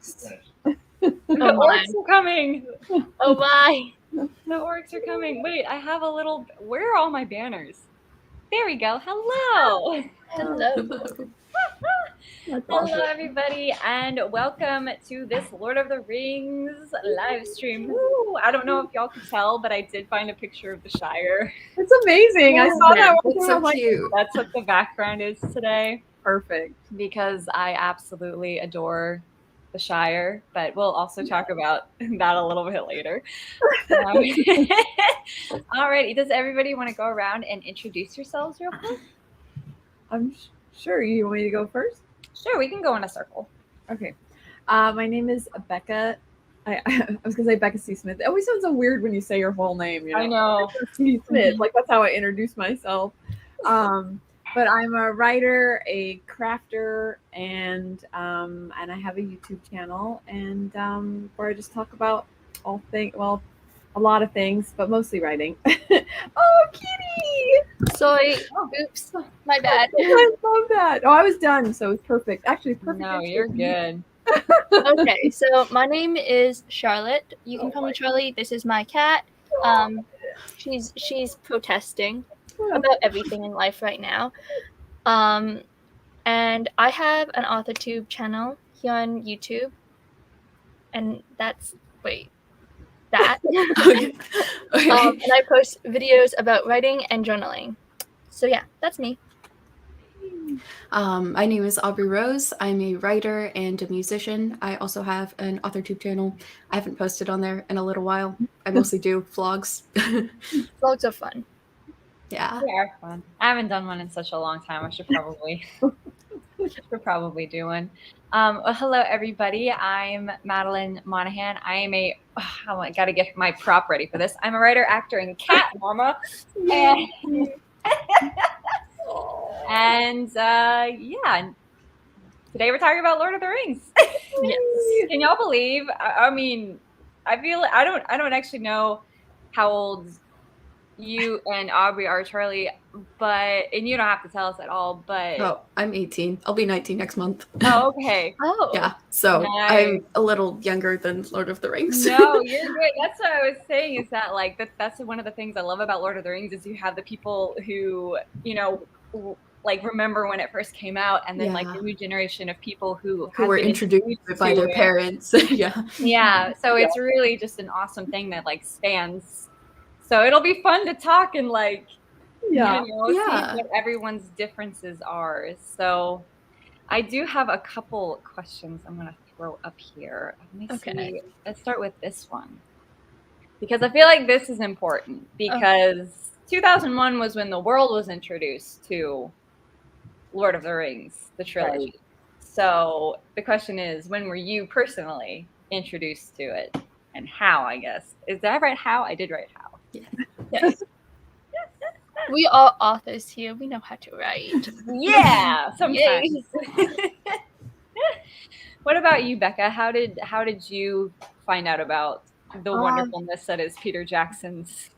The orcs are coming. Oh my. The orcs are coming. Wait, I have a little. Where are all my banners? There we go. Hello. Hello. Hello, everybody, and welcome to this Lord of the Rings live stream. Woo! I don't know if y'all could tell, but I did find a picture of the Shire. It's amazing. I saw that. It's so cute. That's what the background is today. Perfect. Because I absolutely adore the Shire, but we'll also talk about that a little bit later. All right, does everybody want to go around and introduce yourselves real quick? I'm sure. You want me to go first? Sure, we can go in a circle. Okay. My name is Becca. I was going to say Becca C. Smith. It always sounds so weird when you say your whole name. You know? I know. Becca C. Smith. Like, that's how I introduce myself. But I'm a writer, a crafter, and I have a YouTube channel, and where I just talk about a lot of things, but mostly writing. Oh, kitty! Sorry. Oops. My bad. I love that. Oh, I was done, so it's perfect. Actually, perfect. No, you're good. Okay, so my name is Charlotte. You can call me Charlie. This is my cat. She's protesting about everything in life right now. And I have an AuthorTube channel here on YouTube. And that's that. Okay. And I post videos about writing and journaling. So yeah, that's me. My name is Aubrey Rose. I'm a writer and a musician. I also have an AuthorTube channel. I haven't posted on there in a little while. I mostly do vlogs. Vlogs are fun. Yeah. They are fun. I haven't done one in such a long time. I should probably do one. Well, hello, everybody. I'm Madeline Monahan. I am I got to get my prop ready for this. I'm a writer, actor, and cat mama. And yeah, today we're talking about Lord of the Rings. Yes. Can y'all believe? I mean, I feel I don't actually know how old you and Aubrey are, Charlie, and you don't have to tell us at all, but I'm 18. I'll be 19 next month. Oh, okay. Oh. Yeah. So Nice. I'm a little younger than Lord of the Rings. No, you're good. That's what I was saying, is that like that's one of the things I love about Lord of the Rings is you have the people who, you know, like remember when it first came out, and then like the new generation of people who were introduced by their parents. Yeah. So it's really just an awesome thing that like spans. So it'll be fun to talk and like, see what everyone's differences are. So I do have a couple questions I'm going to throw up here. Let me see. Let's start with this one. Because I feel like this is important because 2001 was when the world was introduced to Lord of the Rings, the trilogy. Right. So the question is, when were you personally introduced to it, and how, I guess? Did I write how? I did write how. Yes. We are authors here. We know how to write. Yeah, sometimes. What about you, Becca? How did you find out about the wonderfulness that is Peter Jackson's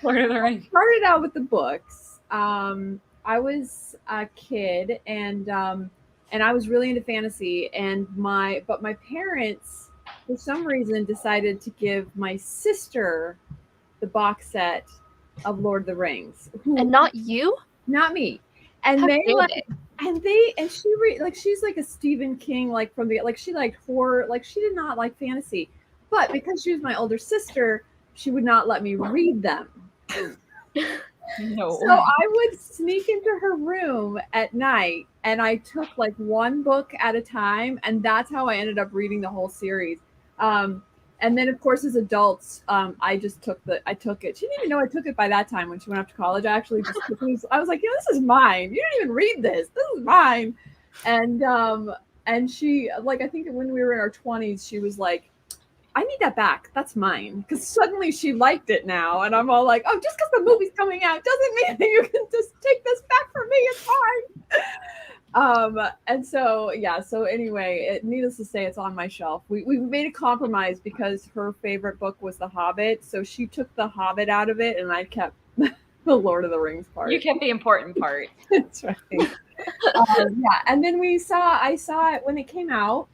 Lord of the Rings? I started out with the books. I was a kid, and I was really into fantasy, but my parents, for some reason, decided to give my sister the box set of Lord of the Rings. And not you? Not me. And she's like a Stephen King, like from the, like she liked horror, like she did not like fantasy. But because she was my older sister, she would not let me read them. No. So I would sneak into her room at night, and I took like one book at a time, and that's how I ended up reading the whole series. And then, of course, as adults, I took it. She didn't even know I took it by that time when she went off to college. I actually just took it. I was like, this is mine. You didn't even read this. This is mine. And she, like, I think when we were in our 20s, she was like, I need that back. That's mine. Because suddenly she liked it now. And I'm all like, oh, just because the movie's coming out doesn't mean that you can just take this back from me. It's fine. And so, so anyway, needless to say, it's on my shelf. We made a compromise because her favorite book was The Hobbit. So she took The Hobbit out of it, and I kept the Lord of the Rings part. You kept the important part. That's right. And then I saw it when it came out.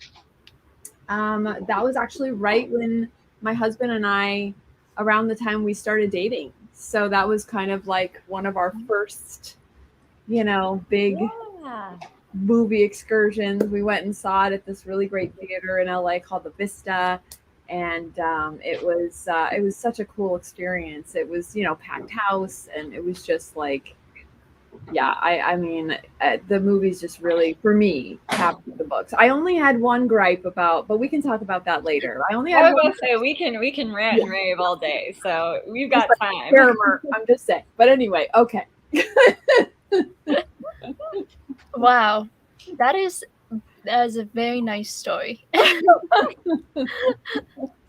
That was actually right when my husband and I, around the time we started dating. So that was kind of like one of our first, big movie excursions. We went and saw it at this really great theater in LA called the Vista. And it was such a cool experience. It was, packed house, and it was just like, yeah, I mean, the movies just really, for me, captured the books. I only had one gripe about, but we can talk about that later. I was going to say we can rant and rave all day, so we've got time. I'm just saying. But anyway, okay. Wow, that is a very nice story.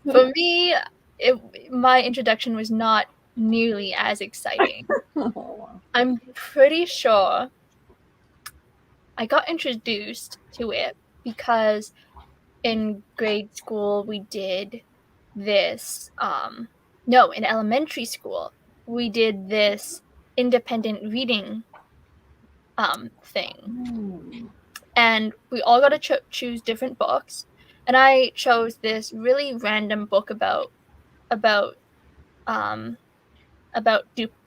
For me, my introduction was not nearly as exciting. I'm pretty sure I got introduced to it because in grade school we did this in elementary school we did this independent reading thing. And we all got to choose different books, and I chose this really random book about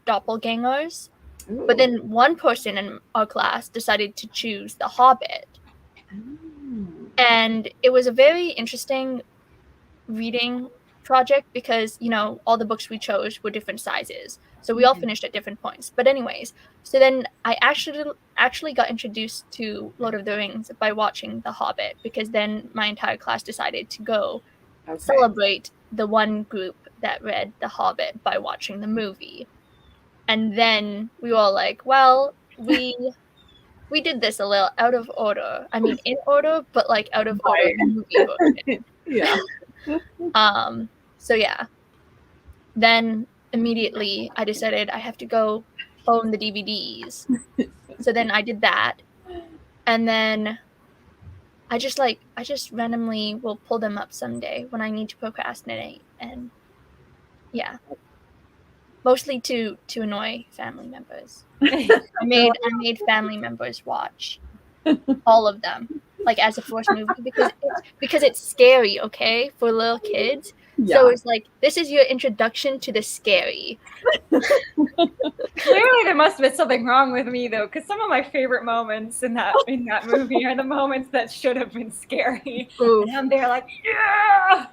doppelgangers. Ooh. But then one person in our class decided to choose The Hobbit. And it was a very interesting reading project because, all the books we chose were different sizes. So we all finished at different points. But anyways, so then I actually got introduced to Lord of the Rings by watching The Hobbit, because then my entire class decided to go celebrate the one group that read The Hobbit by watching the movie. And then we were all like, well, we did this a little out of order. I mean, in order, but like out of order movie version. Yeah. So yeah. Then immediately I decided I have to go own the DVDs. So then I did that. And then I just randomly will pull them up someday when I need to procrastinate. And yeah. Mostly to annoy family members. I made family members watch all of them, like as a first movie, because it's scary, okay, for little kids. Yeah. So it's like, this is your introduction to the scary. Clearly, there must have been something wrong with me though, because some of my favorite moments in that movie are the moments that should have been scary. Ooh. And I'm there like, yeah.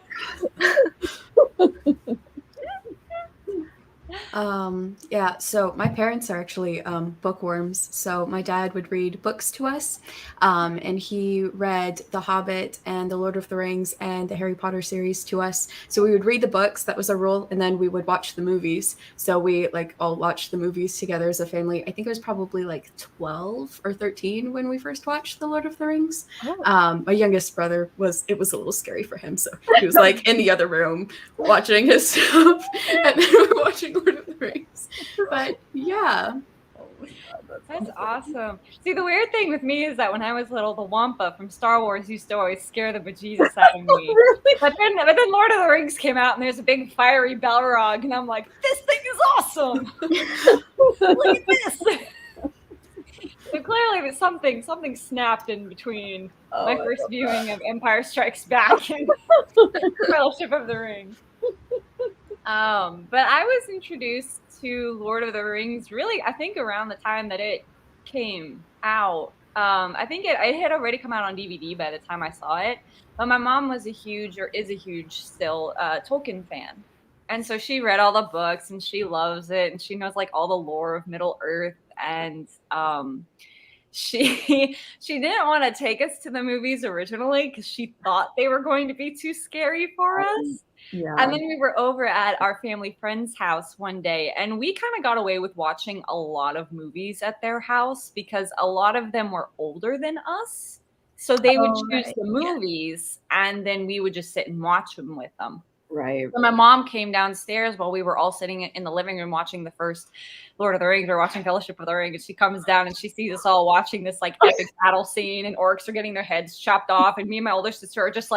Yeah, so my parents are actually bookworms. So my dad would read books to us, and he read The Hobbit and The Lord of the Rings and the Harry Potter series to us. So we would read the books, that was our rule, and then we would watch the movies. So we all watched the movies together as a family. I think I was probably 12 or 13 when we first watched The Lord of the Rings. Oh. My youngest brother it was a little scary for him, so he was in the other room watching his stuff, and then we were watching Lord of the Rings. But yeah. That's awesome. See, the weird thing with me is that when I was little, the Wampa from Star Wars used to always scare the bejesus out of me. Really? But then Lord of the Rings came out, and there's a big fiery Balrog, and I'm like, this thing is awesome. Look at this. So clearly, something snapped in between my first viewing of Empire Strikes Back and Fellowship of the Ring. But I was introduced to Lord of the Rings really, I think, around the time that it came out. I think it had already come out on DVD by the time I saw it. But my mom is a huge still Tolkien fan. And so she read all the books and she loves it. And she knows all the lore of Middle Earth. And she didn't want to take us to the movies originally because she thought they were going to be too scary for us. Yeah. And then we were over at our family friend's house one day, and we kind of got away with watching a lot of movies at their house because a lot of them were older than us. So they would choose the movies, and then we would just sit and watch them with them. Right. So my mom came downstairs while we were all sitting in the living room watching the first Lord of the Rings or watching Fellowship of the Ring, and she comes down and she sees us all watching this epic battle scene, and orcs are getting their heads chopped off, and me and my older sister are just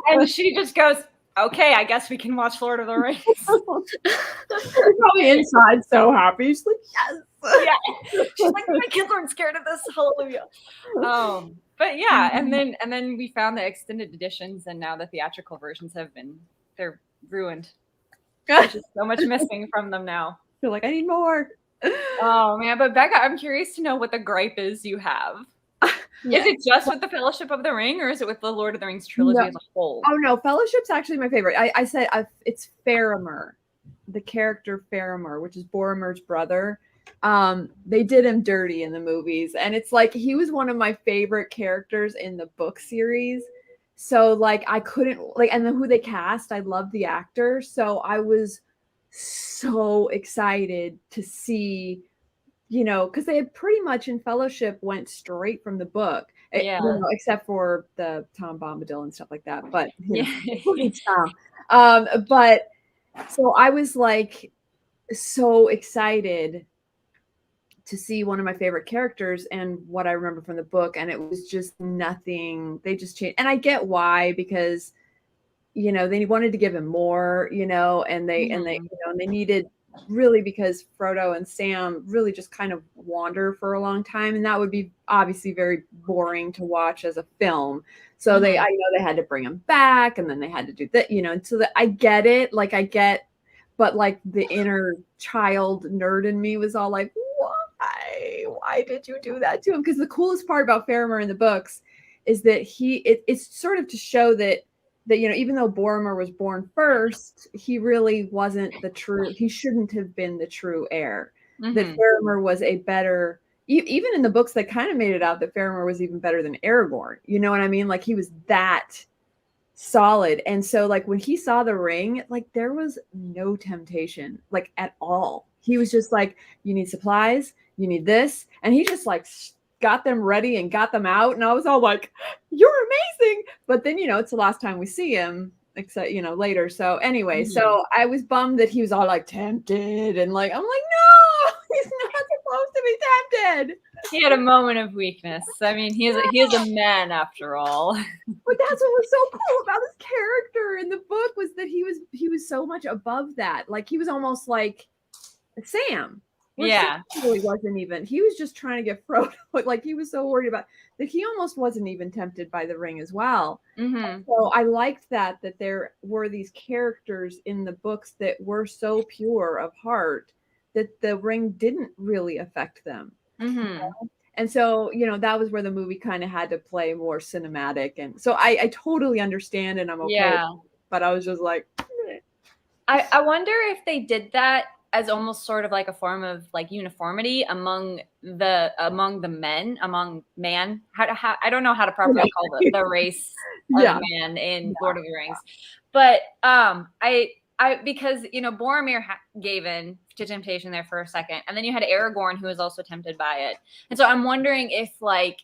and she just goes, okay, I guess we can watch Lord of the Rings. She's probably inside so happy. She's like, yes. Yeah. She's like, my kids aren't scared of this. Hallelujah. But yeah, and then we found the extended editions, and now the theatrical versions they're ruined. There's just so much missing from them now. Feel like I need more. Oh man, but Becca, I'm curious to know what the gripe is you have. Yeah. Is it just with the Fellowship of the Ring, or is it with the Lord of the Rings trilogy as a whole? Oh no, Fellowship's actually my favorite. I said it's Faramir, the character Faramir, which is Boromir's brother. They did him dirty in the movies, and it's like he was one of my favorite characters in the book series. So like I couldn't like, and then who they cast, I love the actor, so I was so excited to see, you know, because they had pretty much in Fellowship went straight from the book, yeah, you know, except for the Tom Bombadil and stuff like that. But you know, yeah, it's Tom. But so I was like so excited to see one of my favorite characters and what I remember from the book, and it was just nothing. They just changed, and I get why, because you know they wanted to give him more, you know, and they you know, and they needed really, because Frodo and Sam really just kind of wander for a long time, and that would be obviously very boring to watch as a film. So I know they had to bring him back, and then they had to do that, you know, and so that I get it, like I get, but like the inner child nerd in me was all like, why did you do that to him? Because the coolest part about Faramir in the books is that it's sort of to show that you know, even though Boromir was born first, he really wasn't he shouldn't have been the true heir. That Faramir was a better, even in the books, they kind of made it out that Faramir was even better than Aragorn. You know what I mean? Like he was that solid. And so like when he saw the ring, like there was no temptation, like at all. He was just like, you need supplies, you need this. And he just like got them ready and got them out. And I was all like, you're amazing. But then, you know, it's the last time we see him, except, you know, later. So anyway, so I was bummed that he was all like tempted. And like, I'm like, no, he's not supposed to be tempted. He had a moment of weakness. I mean, he is a man after all. But that's what was so cool about his character in the book, was that he was so much above that. Like he was almost like Sam. Yeah. Sam really wasn't even. He was just trying to get Frodo. Like he was so worried about that he almost wasn't even tempted by the ring as well. So I liked that there were these characters in the books that were so pure of heart that the ring didn't really affect them. You know? And so, you know, that was where the movie kind of had to play more cinematic. And so I totally understand, and I'm okay. Yeah. But I was just like, I wonder if they did that as almost sort of like a form of like uniformity among the men, among man. How I don't know how to properly call the race of man in Lord of the Rings. But I because, you know, Boromir gave in to temptation there for a second, and then you had Aragorn, who was also tempted by it. And so I'm wondering if like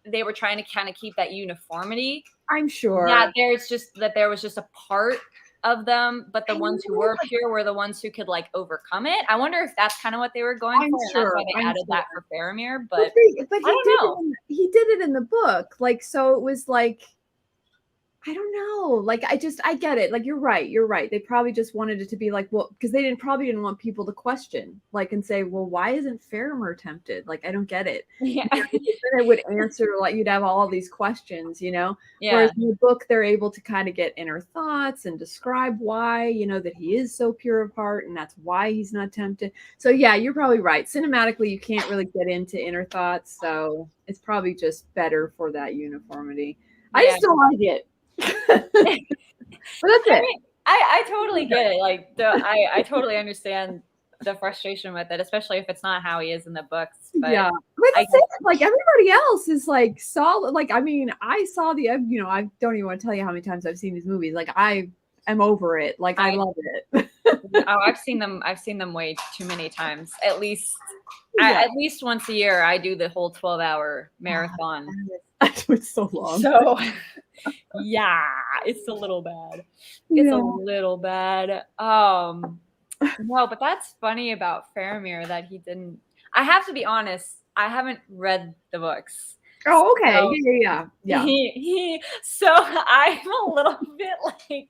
they were trying to kind of keep that uniformity. I'm sure that there was just a part of them, but the ones who were pure were the ones who could like overcome it. I wonder if that's kind of what they were going for, and that's why they added that for Faramir. But I don't know. He did it in the book, like, so it was like, I don't know. Like, I get it. Like, you're right. They probably just wanted it to be like, well, because they probably didn't want people to question, like, and say, well, why isn't Faramir tempted? Like, I don't get it. Yeah. Then it would answer, like, you'd have all these questions, you know? Yeah. Whereas in the book, they're able to kind of get inner thoughts and describe why, you know, that he is so pure of heart, and that's why he's not tempted. So, yeah, you're probably right. Cinematically, you can't really get into inner thoughts. So it's probably just better for that uniformity. Yeah. I just don't like it. But that's it. Mean, I totally get it. Like I totally understand the frustration with it, especially if it's not how he is in the books. But yeah, but like everybody else is like solid. Like, I mean, I saw you know, I don't even want to tell you how many times I've seen these movies. Like, I am over it. Like, I love it. I've seen them way too many times. At least once a year, I do the whole 12-hour marathon. It's so long. So yeah, it's a little bad. It's a little bad. No, but that's funny about Faramir that he didn't. I have to be honest, I haven't read the books. Oh, okay. So, Yeah. So I'm a little bit like,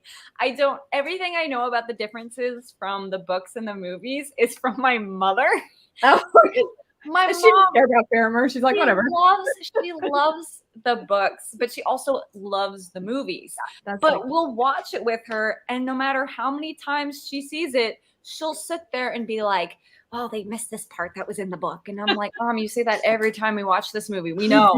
everything I know about the differences from the books and the movies is from my mother. Oh, my she mom didn't care about Faramir. She's like, whatever. She loves the books, but she also loves the movies. But we'll watch it with her, and no matter how many times she sees it, she'll sit there and be like, oh, they missed this part that was in the book. And I'm like, Mom, you say that every time we watch this movie. We know.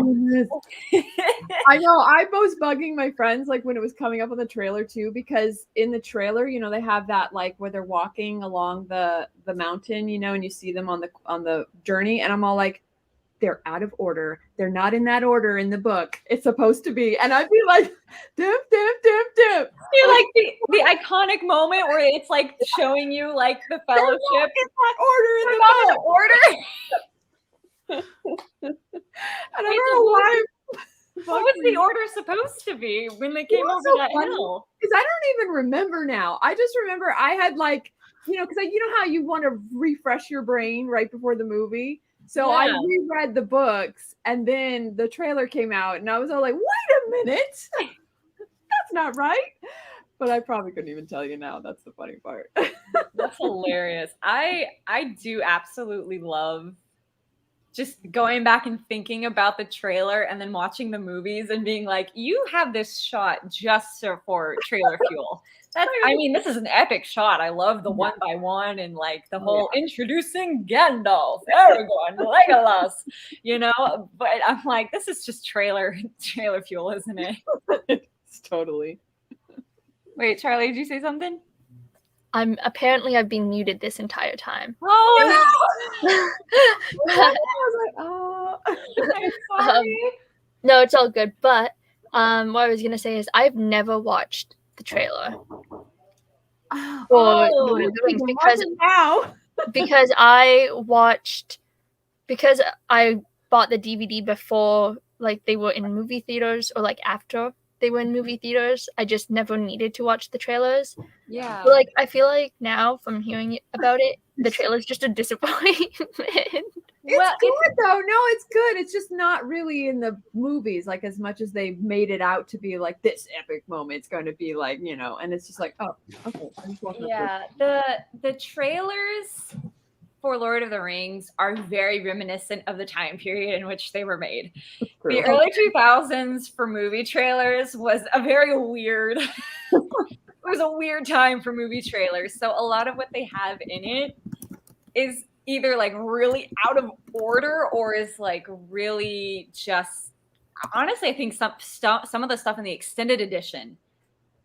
I know. I was bugging my friends like when it was coming up on the trailer too, because in the trailer, you know, they have that like where they're walking along the mountain, you know, and you see them on the journey, and I'm all like, they're out of order. They're not in that order in the book. It's supposed to be. And I'd be like, dip. You're like the iconic moment where it's like showing you like the fellowship. In that order in the book. And I don't know why. What was the order supposed to be when they came over that hill? Because I don't even remember now. I just remember I had like, you know, because you know how you want to refresh your brain right before the movie. So I reread the books, and then the trailer came out, and I was all like, wait a minute. That's not right. But I probably couldn't even tell you now. That's the funny part. That's hilarious. I do absolutely love just going back and thinking about the trailer and then watching the movies and being like, you have this shot just for trailer fuel. This is an epic shot. I love the 1x1 and like the whole introducing Gandalf, Aragorn, Legolas, you know, but I'm like, this is just trailer fuel, isn't it? It's totally. Wait, Charlie, did you say something? I've been muted this entire time. Oh no! I was like, oh, I'm sorry. No, it's all good. But what I was gonna say is I've never watched the trailer for Lord of the Rings because I bought the DVD before like they were in movie theaters or like after they were in movie theaters. I just never needed to watch the trailers. Yeah. But like I feel like now from hearing about it, the trailer's just a disappointment. It's good though. No, it's good. It's just not really in the movies, like as much as they made it out to be like this epic moment. It's going to be like, you know, and it's just like, oh, okay. Yeah, the trailers for Lord of the Rings are very reminiscent of the time period in which they were made. The early 2000s for movie trailers was a very weird. It was a weird time for movie trailers. So a lot of what they have in it is either like really out of order or is like really just, honestly, I think some of the stuff in the extended edition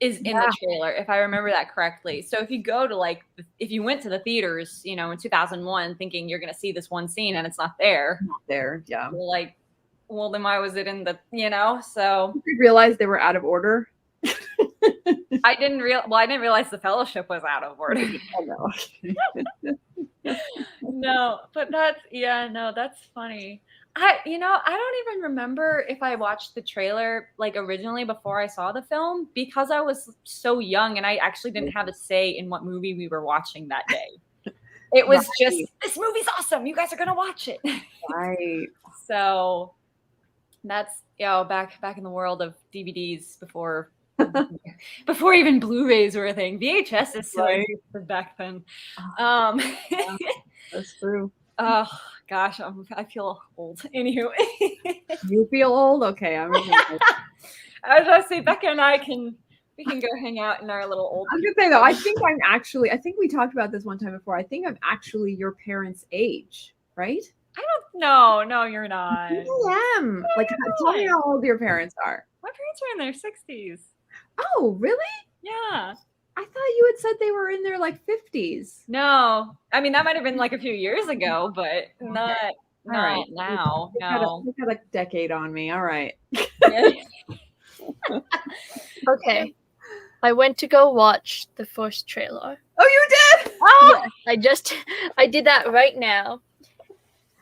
is in the trailer, if I remember that correctly. So if you go to if you went to the theaters, you know, in 2001 thinking you're going to see this one scene and it's not there. Yeah. You're like, well, then why was it in the, you know, so. You realize they were out of order? I didn't realize the Fellowship was out of order. No, but that's funny. I don't even remember if I watched the trailer like originally before I saw the film because I was so young and I actually didn't have a say in what movie we were watching that day. It was just, this movie's awesome. You guys are going to watch it. Right. So that's, back in the world of DVDs before even Blu-rays were a thing. VHS is so expensive back then. That's true. Oh gosh, I feel old. Anywho, you feel old? Okay, I was gonna say Becca and I we can go hang out in our little old. I'm gonna say though, I think we talked about this one time before. I think I'm actually your parents' age, right? I don't know. No, you're not. I am. Like, tell me how old your parents are. My parents are in their 60s. Oh, really? Yeah. I thought you had said they were in their like 50s. No, I mean that might have been like a few years ago, but not now. No, you got a decade on me. All right. Okay, I went to go watch the first trailer. Oh, you did? Oh, yes, I did that right now,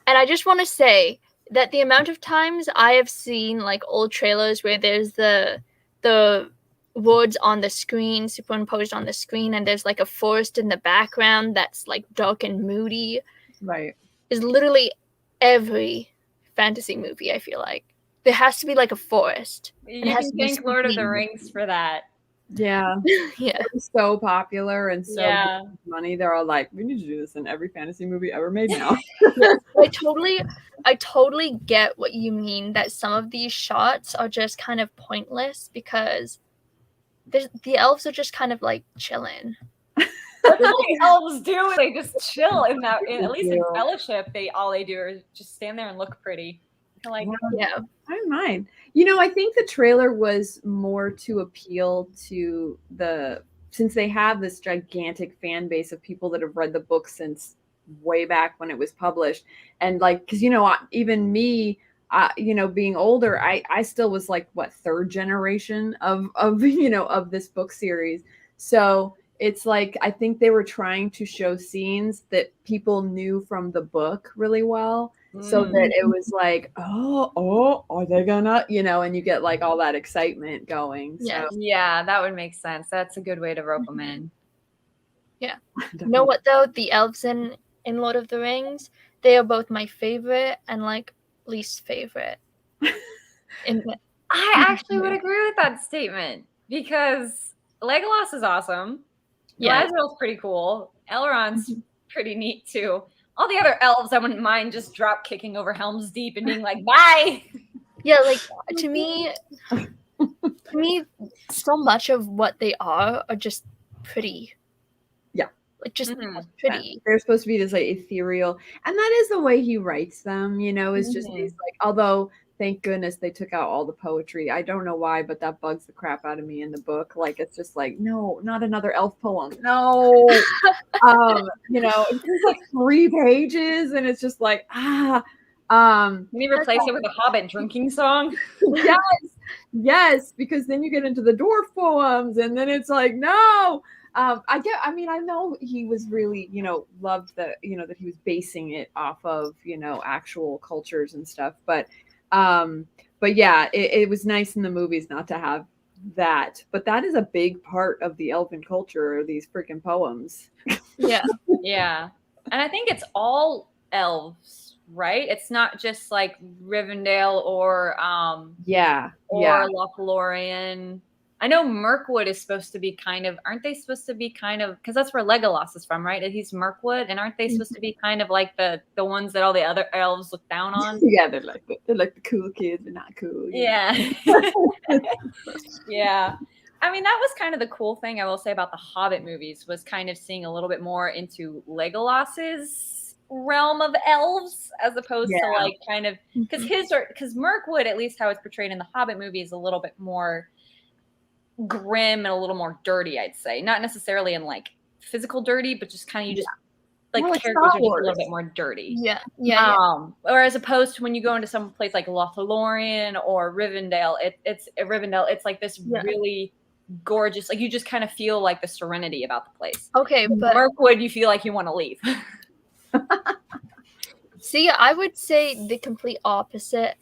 and I just want to say that the amount of times I have seen like old trailers where there's the words on the screen superimposed on the screen and there's like a forest in the background that's like dark and moody, right, is literally every fantasy movie. I feel like there has to be like a forest. You can thank Lord of the Rings for that. Yeah. Yeah. It was so popular and so much money. They're all like, we need to do this in every fantasy movie ever made now. Yeah. I totally get what you mean, that some of these shots are just kind of pointless because the elves are just kind of like chilling. That's what the elves do. They just chill at least in Fellowship. All they do is just stand there and look pretty. Like, yeah, I don't mind. I think the trailer was more to appeal to since they have this gigantic fan base of people that have read the book since way back when it was published, and like, because even me, being older, I still was like third generation of this book series, so it's like I think they were trying to show scenes that people knew from the book really well. So that it was like, oh, are they gonna, and you get like all that excitement going. Yeah. So. Yeah, that would make sense. That's a good way to rope them in. Yeah. You know what though? The elves in Lord of the Rings, they are both my favorite and like least favorite. I actually would agree with that statement because Legolas is awesome. Galadriel's pretty cool. Elrond's pretty neat too. All the other elves, I wouldn't mind just drop kicking over Helms Deep and being like, bye. Yeah, like to me, so much of what they are just pretty. Yeah. Like just pretty. They're supposed to be just like ethereal. And that is the way he writes them, it's just these like, although thank goodness they took out all the poetry. I don't know why, but that bugs the crap out of me in the book. Like, it's just like, no, not another elf poem. No. It's just like 3 pages and it's just like, Can you replace it with a Hobbit drinking song? Yes, because then you get into the dwarf poems and then it's like, no. I know he was really, loved that he was basing it off of, actual cultures and stuff. But yeah, it was nice in the movies not to have that. But that is a big part of the elven culture, these freaking poems. Yeah. Yeah. And I think it's all elves, right? It's not just like Rivendell or Lothlorien. I know Mirkwood is supposed to be aren't they supposed to be because that's where Legolas is from, right? He's Mirkwood, and aren't they supposed to be kind of like the ones that all the other elves look down on? Yeah, they're like the cool kids, but not cool. Yeah. Yeah. I mean, that was kind of the cool thing I will say about the Hobbit movies was kind of seeing a little bit more into Legolas's realm of elves as opposed to like kind of because Mirkwood, at least how it's portrayed in the Hobbit movie, is a little bit more grim and a little more dirty, I'd say. Not necessarily in like physical dirty, but just kind of like characters are just a little bit more dirty. Yeah. Whereas opposed to when you go into some place like Lothlorien or Rivendell, it's like this really gorgeous, like you just kind of feel like the serenity about the place. Okay, but Mirkwood, you feel like you want to leave. See, I would say the complete opposite.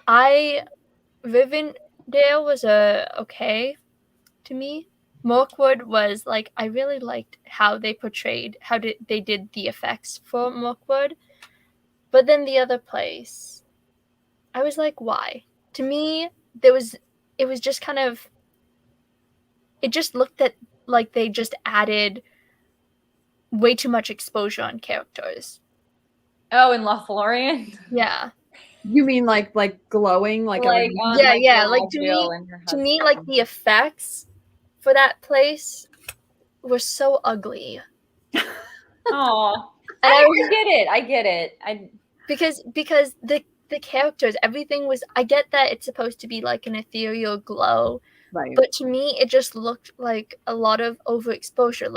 Rivendell was okay to me. Mirkwood was like, I really liked how they they did the effects for Mirkwood. But then the other place, I was like, why? To me, it was just kind of, it just looked like they just added way too much exposure on characters. Oh, in Lothlorien? Yeah. You mean like glowing, like like to me, like the effects for that place were so ugly. Oh, I get it. Because the characters, everything was. I get that it's supposed to be like an ethereal glow, right? But to me, it just looked like a lot of overexposure,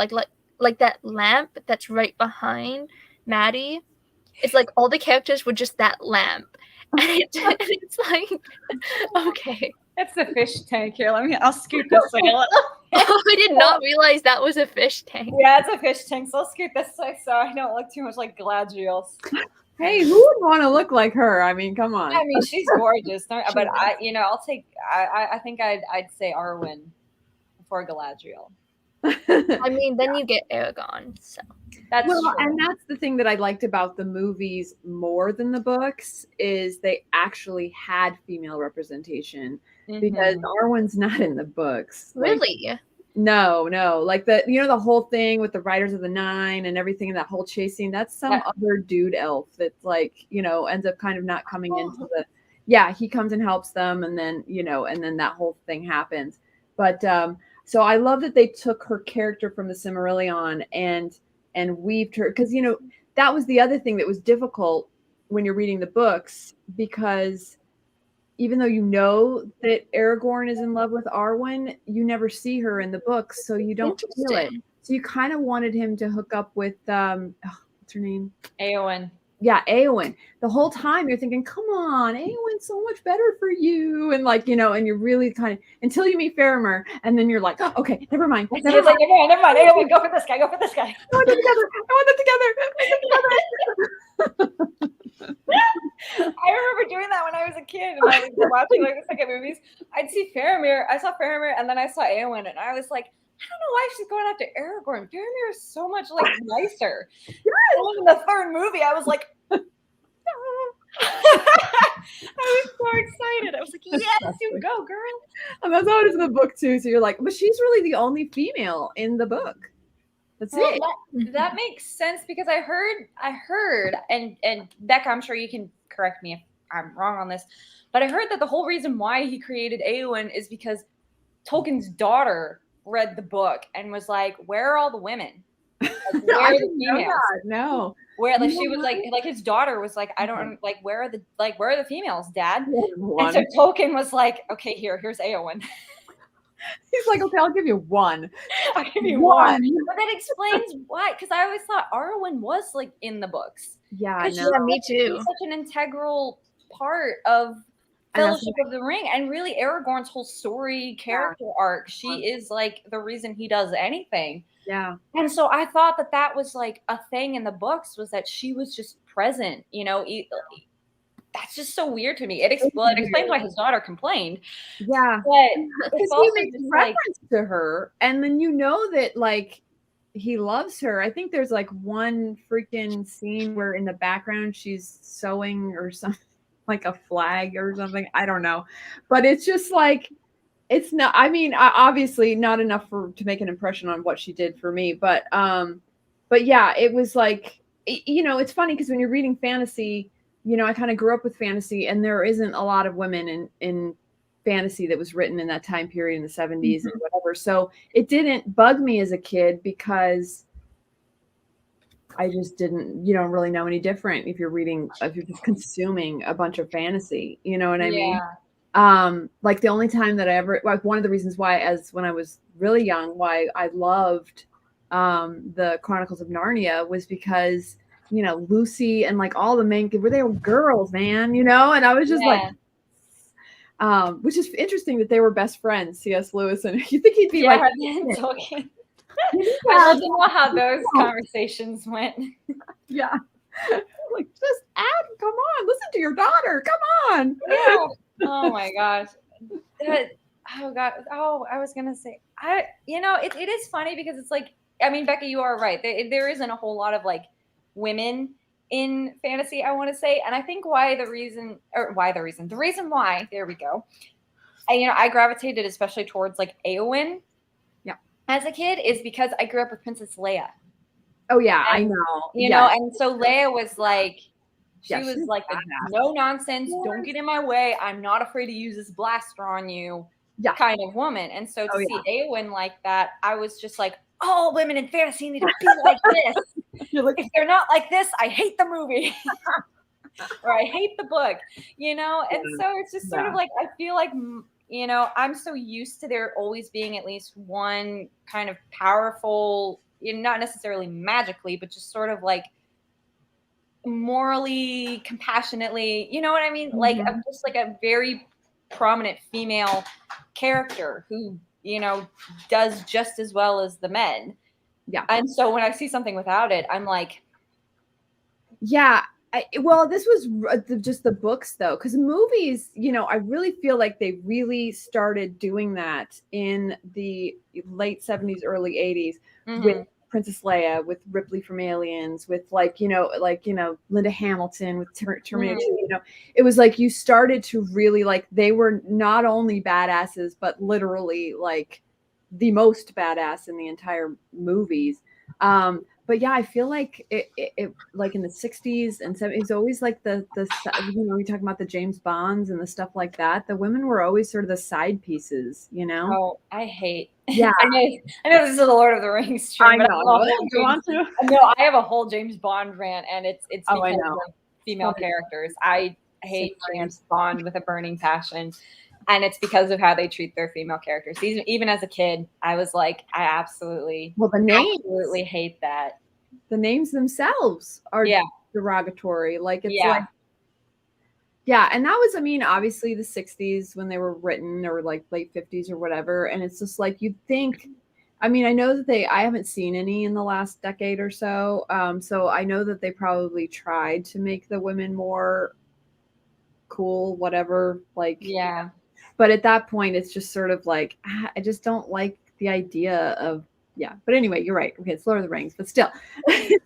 like that lamp that's right behind Maddie. It's like all the characters were just that lamp. And it's like, okay. That's the fish tank here. I'll scoot this way a little. I did not realize that was a fish tank. Yeah, it's a fish tank. So I'll scoot this way so I don't look too much like Galadriel. Hey, who would want to look like her? I mean, come on. I mean, she's gorgeous. But I think I'd say Arwen before Galadriel. I mean, then you get Aragorn. So That's well, true. and that's the thing that I liked about the movies more than the books is they actually had female representation because Arwen's not in the books. Really? Like, no, like the whole thing with the Riders of the Nine and everything in that whole chase scene, that's some other dude elf that's like, ends up kind of not coming into the, he comes and helps them and then, and then that whole thing happens. But so I love that they took her character from the Silmarillion and weaved her, because that was the other thing that was difficult when you're reading the books, because even though that Aragorn is in love with Arwen, you never see her in the books, so you don't feel it. So you kind of wanted him to hook up with what's her name? Éowyn. Yeah, Éowyn. The whole time you're thinking, come on, Éowyn's so much better for you. And like, and you're really kind of, until you meet Faramir, and then you're like, oh, okay, never mind. Never mind. Éowyn, go for this guy. I want them together. I remember doing that when I was a kid and I was watching like the second movies. I saw Faramir and then I saw Éowyn and I was like, I don't know why she's going after Aragorn. Faramir is so much like nicer. And in the third movie, I was like, I was so excited. I was like, yes, you go, girl. And that's how it is in the book too. So you're like, but she's really the only female in the book. That's it. That makes sense because I heard, and Becca, I'm sure you can correct me if I'm wrong on this, but I heard that the whole reason why he created Éowyn is because Tolkien's daughter read the book and was like, where are all the women? Like, where are the females? No. Where like she was like his daughter was like, I don't like where are the females, Dad? And so Tolkien was like, okay, here's Éowyn. He's like, okay, I'll give you one. I'll give you one. But that explains why, because I always thought Arwen was like in the books. Yeah, me too. She's such an integral part of Fellowship of the Ring, and really Aragorn's whole story, character arc. She is like the reason he does anything. Yeah. And so I thought that was like a thing in the books, was that she was just present, that's just so weird to me. It explains why his daughter complained. Yeah. But because he makes reference to her, and then that like he loves her. I think there's like one freaking scene where in the background she's sewing or something, like a flag or something. I don't know. But it's just like, it's not, I mean, obviously not enough to make an impression on what she did for me. But yeah, it was like, it's funny because when you're reading fantasy, I kind of grew up with fantasy, and there isn't a lot of women in fantasy that was written in that time period in the 70s and whatever. So it didn't bug me as a kid because I just didn't, you don't really know any different if you're just consuming a bunch of fantasy, you know what I mean? Like the only time that I ever, like one of the reasons why, when I was really young, why I loved the Chronicles of Narnia was because Lucy and like all the main, they were girls, man, and I was just like, which is interesting that they were best friends, C.S. Lewis, and you think he'd be like, Tolkien. I love to know how those conversations went. Yeah. Like, just come on, listen to your daughter, come on. Yeah. Oh my gosh. I was gonna say, it is funny because it's like, I mean, Becca, you are right. There isn't a whole lot of like women in fantasy, I want to say. And I think the reason why, there we go. I gravitated especially towards like Éowyn as a kid is because I grew up with Princess Leia. Oh yeah, and, I know. And so Leia was like, she was like no nonsense, don't get in my way, I'm not afraid to use this blaster on you kind of woman. And so to see Éowyn like that, I was just like, all women in fantasy need to be like this. If they're not like this, I hate the movie. Or I hate the book, and so it's just sort of like, I feel like, I'm so used to there always being at least one kind of powerful, not necessarily magically, but just sort of like morally, compassionately, you know what I mean? Like just like a very prominent female character who, does just as well as the men. Yeah. And so when I see something without it, I'm like, yeah. Well, this was just the books though, because movies, I really feel like they really started doing that in the late 70s, early 80s with Princess Leia, with Ripley from Aliens, with like Linda Hamilton with Terminator 2, it was like you started to really like, they were not only badasses, but literally like the most badass in the entire movies. But yeah, I feel like it like in the 60s and 70s, always like the we talk about the James Bonds and the stuff like that. The women were always sort of the side pieces, Oh, I hate. Yeah, I know this is a Lord of the Rings stream, but I have a whole James Bond rant, and it's because of female characters. I hate James Bond with a burning passion. And it's because of how they treat their female characters. Even as a kid, I was like, I absolutely hate that. The names themselves are derogatory. Like, it's like, and that was, I mean, obviously the 60s when they were written, or like late 50s or whatever. And it's just like, you'd think, I mean, I know that I haven't seen any in the last decade or so. So I know that they probably tried to make the women more cool, whatever, like, but at that point, it's just sort of like, I just don't like the idea of, But anyway, you're right. Okay, it's Lord of the Rings, but still, it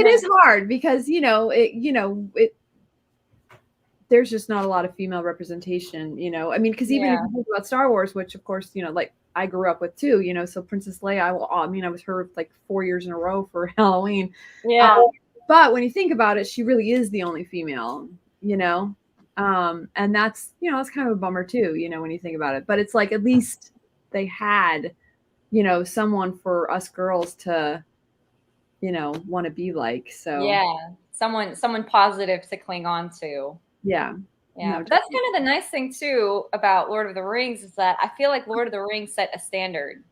is hard because there's just not a lot of female representation. I mean, because even if you think about Star Wars, which of course like I grew up with too. So Princess Leia, I was her like 4 years in a row for Halloween. But when you think about it, she really is the only female. And that's that's kind of a bummer too, when you think about it. But it's like, at least they had someone for us girls to want to be like. So someone positive to cling on to. But that's kind of the nice thing too about Lord of the Rings, is that I feel like Lord of the Rings set a standard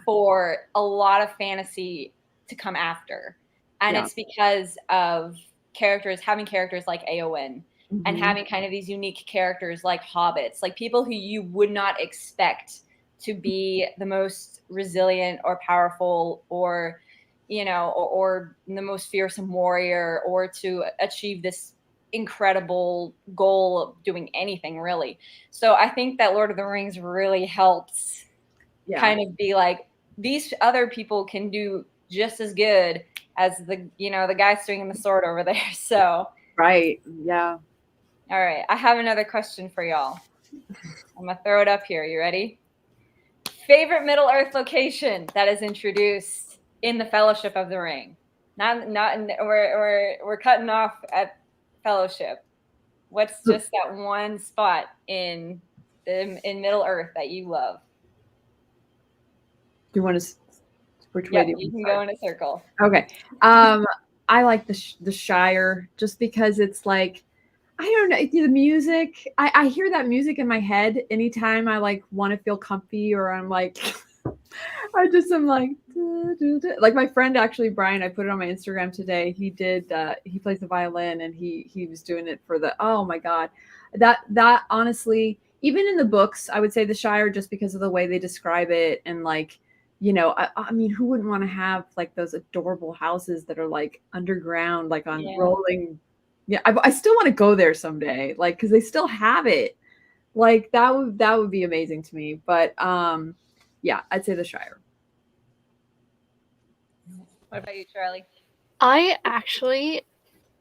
for a lot of fantasy to come after, and it's because of having characters like Eowyn. And having kind of these unique characters like hobbits, like people who you would not expect to be the most resilient or powerful, or or the most fearsome warrior, or to achieve this incredible goal of doing anything really. So I think that Lord of the Rings really helps kind of be like, these other people can do just as good as the guy swinging the sword over there. So all right, I have another question for y'all. I'm gonna throw it up here. You ready? Favorite Middle Earth location that is introduced in the Fellowship of the Ring? We're cutting off at Fellowship. What's just that one spot in Middle Earth that you love? Do you want to? Which way do you can go in a circle. Okay. I like the Shire, just because it's like, I don't know, the music. I hear that music in my head anytime I like want to feel comfy, or I'm like, I'm like, like my friend actually, Brian, I put it on my Instagram today. He did. He plays the violin, and he was doing it for oh my God, that honestly, even in the books, I would say the Shire, just because of the way they describe it, and like, I mean, who wouldn't want to have like those adorable houses that are like underground, like on rolling. I still want to go there someday, like, because they still have it. Like, that would be amazing to me. But I'd say the Shire. What about you, Charlie? I actually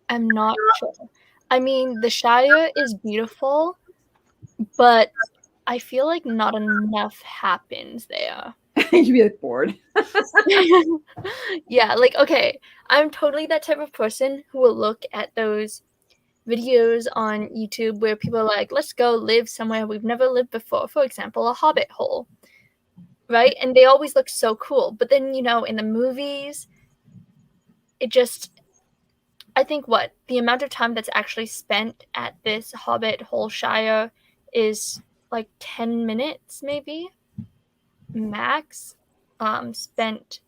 am not sure. I mean, the Shire is beautiful, but I feel like not enough happens there. You'd be like bored. Like, okay, I'm totally that type of person who will look at those videos on YouTube where people are like, let's go live somewhere we've never lived before. For example, a hobbit hole, right? And they always look so cool. But then, in the movies, it just, I think the amount of time that's actually spent at this hobbit hole Shire is like 10 minutes, maybe max, spent.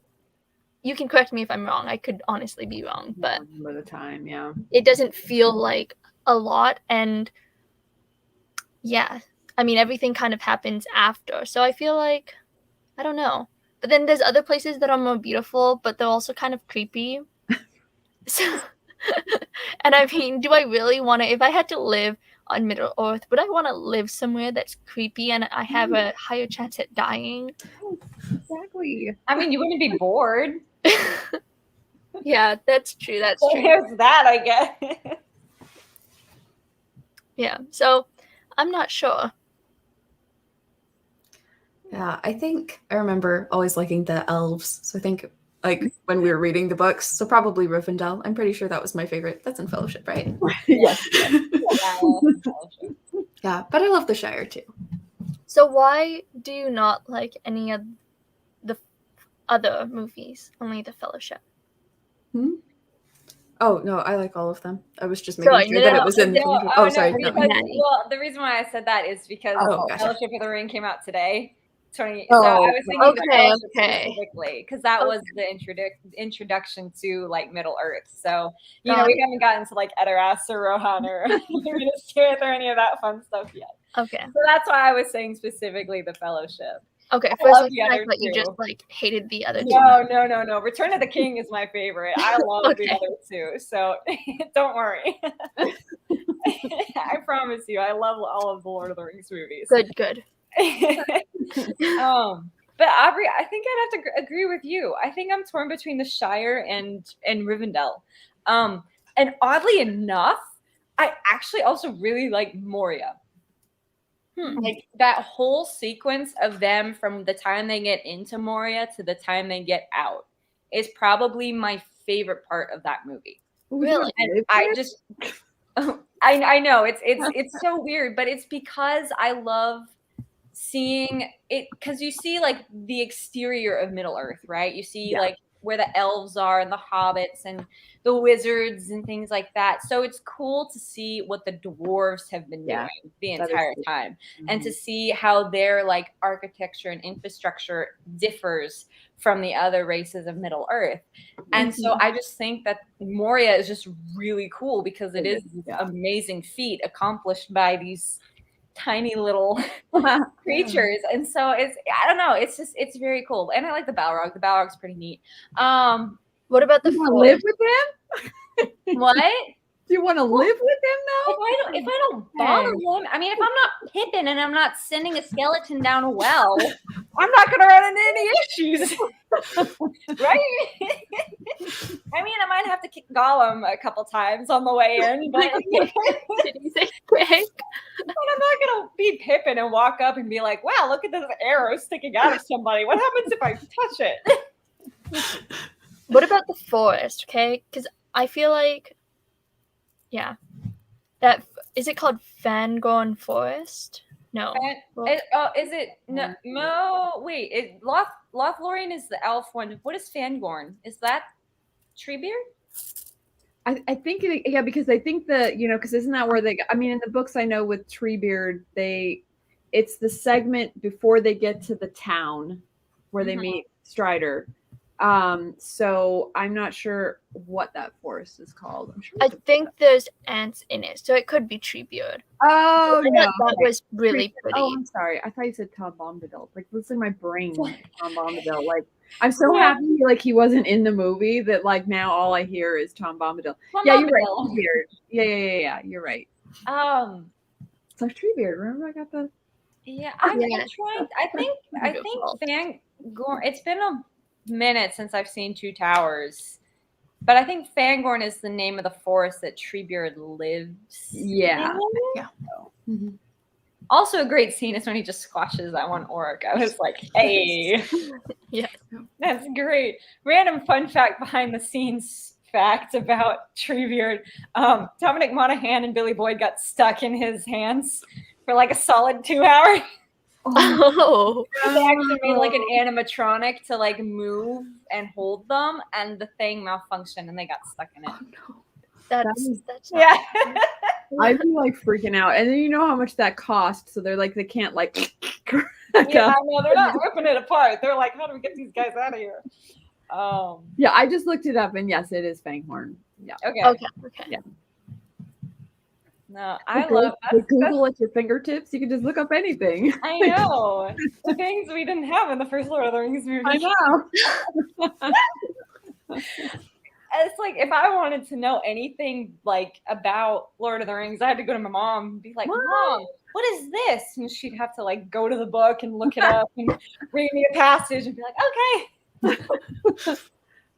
You can correct me if I'm wrong. I could honestly be wrong, but by the time, it doesn't feel like a lot. And I mean, everything kind of happens after. So I feel like, I don't know. But then there's other places that are more beautiful, but they're also kind of creepy. So, and I mean, do I really want to, if I had to live on Middle Earth, would I want to live somewhere that's creepy and I have a higher chance at dying? Exactly. I mean, you wouldn't be bored. Yeah, that's true. That's So true. there's that, I guess. Yeah. So I'm not sure. Yeah, I think I remember always liking the elves. So I think like when we were reading the books, so probably Rivendell. I'm pretty sure that was my favorite. That's in Fellowship, right? Yes. Yeah, but I love the Shire too. So why do you not like any of the other movies? Only the Fellowship. Oh no, I like all of them. I was just making Sorry, sure that it was in the Fellowship. Oh, sorry. Because, well, the reason why I said that is because gotcha. Fellowship of the Ring came out today. So I Oh, was thinking the Fellowship okay. specifically because that was the introduction to like Middle Earth. So we haven't gotten to like Edoras or Rohan or Minas Tirith or any of that fun stuff yet. Okay. So that's why I was saying specifically the Fellowship. Okay, I first love I the other thought you two. just like hated the other two. No. Return of the King is my favorite. I love the other two, so don't worry. I promise you, I love all of the Lord of the Rings movies. Good. But Aubrey, I think I'd have to agree with you. I think I'm torn between the Shire and Rivendell. And oddly enough, I actually also really like Moria. Like that whole sequence of them from the time they get into Moria to the time they get out is probably my favorite part of that movie. Really? And I just I know it's so weird, but it's because I love seeing it because you see like the exterior of Middle Earth, right? You see like where the elves are and the hobbits and the wizards and things like that. So it's cool to see what the dwarves have been doing the entire time and to see how their like architecture and infrastructure differs from the other races of Middle Earth. And so I just think that Moria is just really cool because it is amazing feat accomplished by these tiny little creatures. And so I don't know, it's very cool. And I like the Balrog. The Balrog's pretty neat. What about the live with him? What? Do you want to live with him though? If I don't bother him, I mean, if I'm not Pippin and I'm not sending a skeleton down a well, I'm not going to run into any issues, right? I mean, I might have to kick Gollum a couple times on the way in, but did you say quick? But I'm not going to be Pippin and walk up and be like, wow, look at this arrow sticking out of somebody. What happens if I touch it? What about the forest, okay? Because I feel like, that is it called Fangorn Forest? No. Is it no? Wait, Lothlorien is the elf one. What is Fangorn? Is that Treebeard? I think because I think because isn't that where they? I mean, in the books I know with Treebeard, it's the segment before they get to the town where they meet Strider. So I'm not sure what that forest is called. I'm sure I think there's ants in it, so it could be Treebeard. Oh no, that was really pretty. Oh, I'm sorry. I thought you said Tom Bombadil. Like, listen, my brain went to Tom Bombadil. Like, I'm so happy like he wasn't in the movie that like now all I hear is Tom Bombadil. You're right. Treebeard. Yeah. You're right. So Treebeard. Remember I got the. Yeah, I'm trying. I think Fangorn. It's been a minute since I've seen Two Towers, but I think Fangorn is the name of the forest that Treebeard lives in. Also a great scene is when he just squashes that one orc. I was like, hey. That's great. Random fun fact behind the scenes fact about Treebeard. Dominic Monaghan and Billy Boyd got stuck in his hands for like a solid 2 hours. They actually made like an animatronic to like move and hold them, and the thing malfunctioned and they got stuck in it. Oh, no. That's I'd be like freaking out, and then you know how much that cost, so they're like they can't like. I know they're not ripping it apart. They're like, how do we get these guys out of here? Yeah, I just looked it up, and yes, it is Fanghorn. Yeah. Okay. Yeah. No, I love Google at your fingertips. You can just look up anything. I know. The things we didn't have in the first Lord of the Rings movie. I know. It's like if I wanted to know anything like about Lord of the Rings, I had to go to my mom and be like, Mom, what is this? And she'd have to like go to the book and look it up and read me a passage and be like, okay.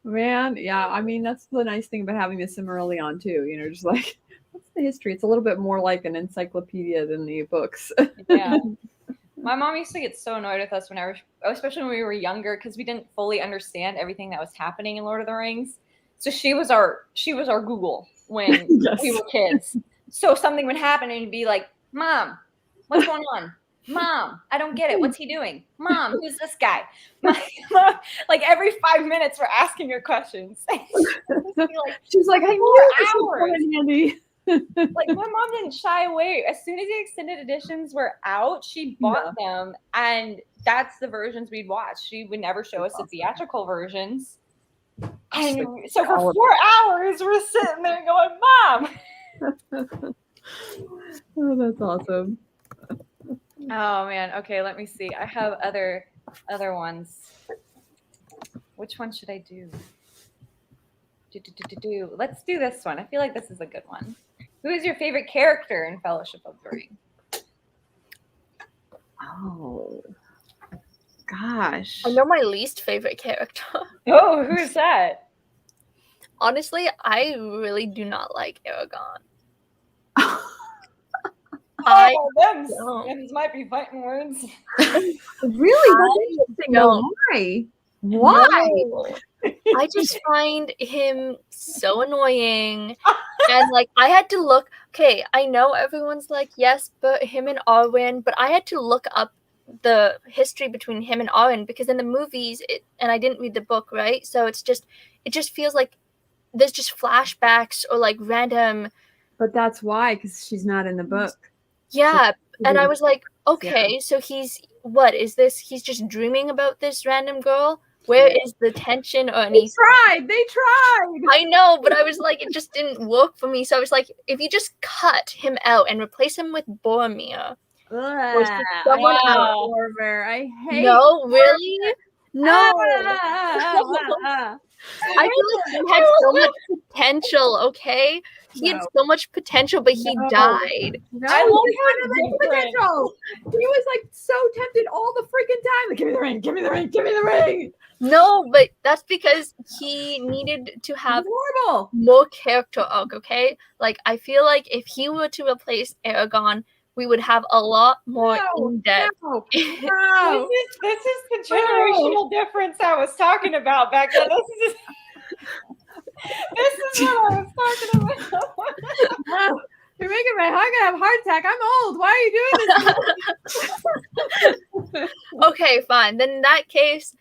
Man, yeah. I mean, that's the nice thing about having the Silmarillion too. You know, just like what's the history? It's a little bit more like an encyclopedia than the books. Yeah. My mom used to get so annoyed with us whenever, especially when we were younger, because we didn't fully understand everything that was happening in Lord of the Rings. So she was our Google when Yes. we were kids. So something would happen and you'd be like, "Mom, what's going on? Mom, I don't get it. What's he doing? Mom, who's this guy?" Mom, like every 5 minutes, we're asking her questions. She's like, "I knew this was coming, Andy." Like my mom didn't shy away. As soon as the extended editions were out, she bought them, and that's the versions we'd watch. She would never show us the theatrical versions. And so for 4 hours, we're sitting there going, "Mom!" Oh, that's awesome. Oh man. Okay, let me see. I have other ones. Which one should I do? Let's do this one. I feel like this is a good one. Who is your favorite character in Fellowship of the Ring? Oh, gosh. I know my least favorite character. Oh, who is that? Honestly, I really do not like Aragorn. Them's might be fighting words. Really? That's interesting. No. Why? No. I just find him so annoying. And like I had to look, okay, I know everyone's like, yes, but him and Arwen, but I had to look up the history between him and Arwen because in the movies, and I didn't read the book, right? So it just feels like there's just flashbacks or like random. But that's why, because she's not in the book. Yeah, and I was like, okay, so what is this? He's just dreaming about this random girl? Where is the tension or anything? They tried. I know, but I was like, it just didn't work for me. So I was like, if you just cut him out and replace him with Boromir. Or someone else. I hate No, really? No. I feel like he had so much potential, okay? He had so much potential, but he died. No, I love potential. He was like so tempted all the freaking time. Like, give me the ring, give me the ring, give me the ring. No, but that's because he needed to have more character arc, okay? Like, I feel like if he were to replace Aragorn, we would have a lot more in-depth. No. This is the generational difference I was talking about back then. This is what I was talking about. You're making my I'm gonna have a heart attack. I'm old. Why are you doing this? Okay, fine. Then in that case,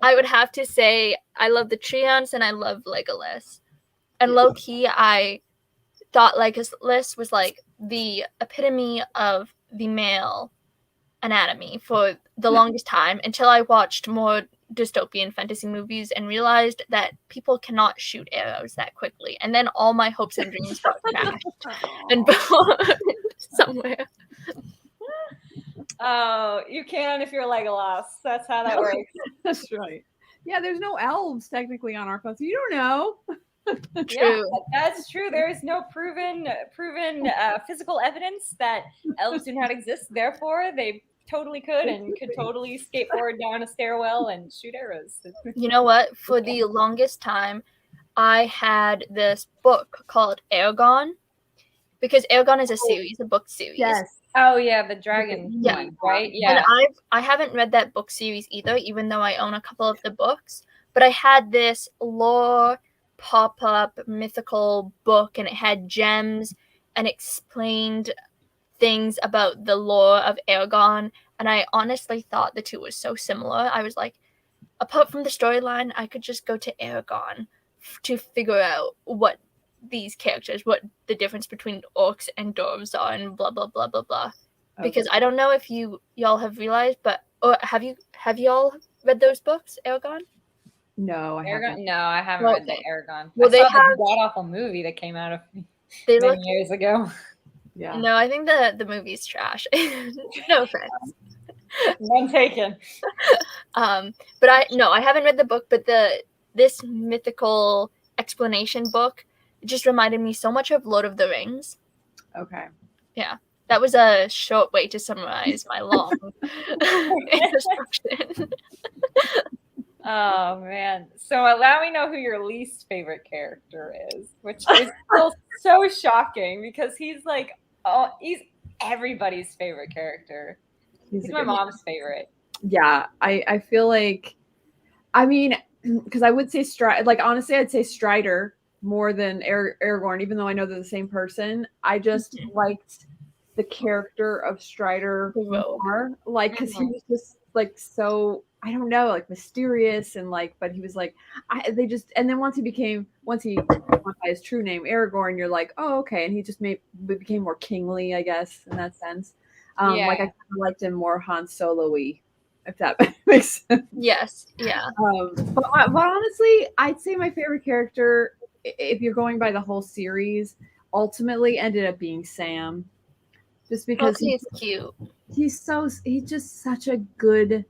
I would have to say I love the Treants and I love Legolas. And low-key, I thought Legolas was like the epitome of the male anatomy for the longest time until I watched more dystopian fantasy movies and realized that people cannot shoot arrows that quickly. And then all my hopes and dreams got dashed and burned somewhere. Oh, you can if you're Legolas. That's how that works. That's right. Yeah, there's no elves technically on our coast. You don't know. True. Yeah, that's true. There is no proven physical evidence that elves do not exist. Therefore, they totally could and could totally skateboard down a stairwell and shoot arrows. You know what? For the longest time, I had this book called Eragon because Eragon is a series, a book series. Yes. Oh yeah, the dragon one, right? Yeah. And I haven't read that book series either, even though I own a couple of the books. But I had this lore pop-up mythical book, and it had gems and explained things about the lore of Eragon. And I honestly thought the two were so similar. I was like, apart from the storyline, I could just go to Eragon to figure out what these characters, what the difference between orcs and dwarves are, and blah blah blah blah blah. Okay. Because I don't know if y'all have realized, but have y'all read those books, Eragon? No, I haven't. No, I haven't read the Eragon. Well, they have a god awful movie that came out many years ago. Yeah. No, I think the movie's trash. No offense. None taken. But I haven't read the book, but this mythical explanation book just reminded me so much of Lord of the Rings. Okay. Yeah. That was a short way to summarize my long introduction. Oh man. So allow me know who your least favorite character is, which is still so shocking because he's like, oh, he's everybody's favorite character. He's my mom's favorite. Yeah, I feel like, I mean, because I would say like honestly, I'd say Strider more than Aragorn, even though I know they're the same person. I just liked the character of Strider more, like, because he was just like so, I don't know, like mysterious and like, but he was like, and then once he went by his true name Aragorn, you're like, oh okay, and he just became more kingly, I guess, in that sense. Like I kind of liked him more Han Solo-y, if that makes sense. Yes, yeah. But honestly, I'd say my favorite character, if you're going by the whole series, ultimately ended up being Sam. Just because he's cute. He's just such a good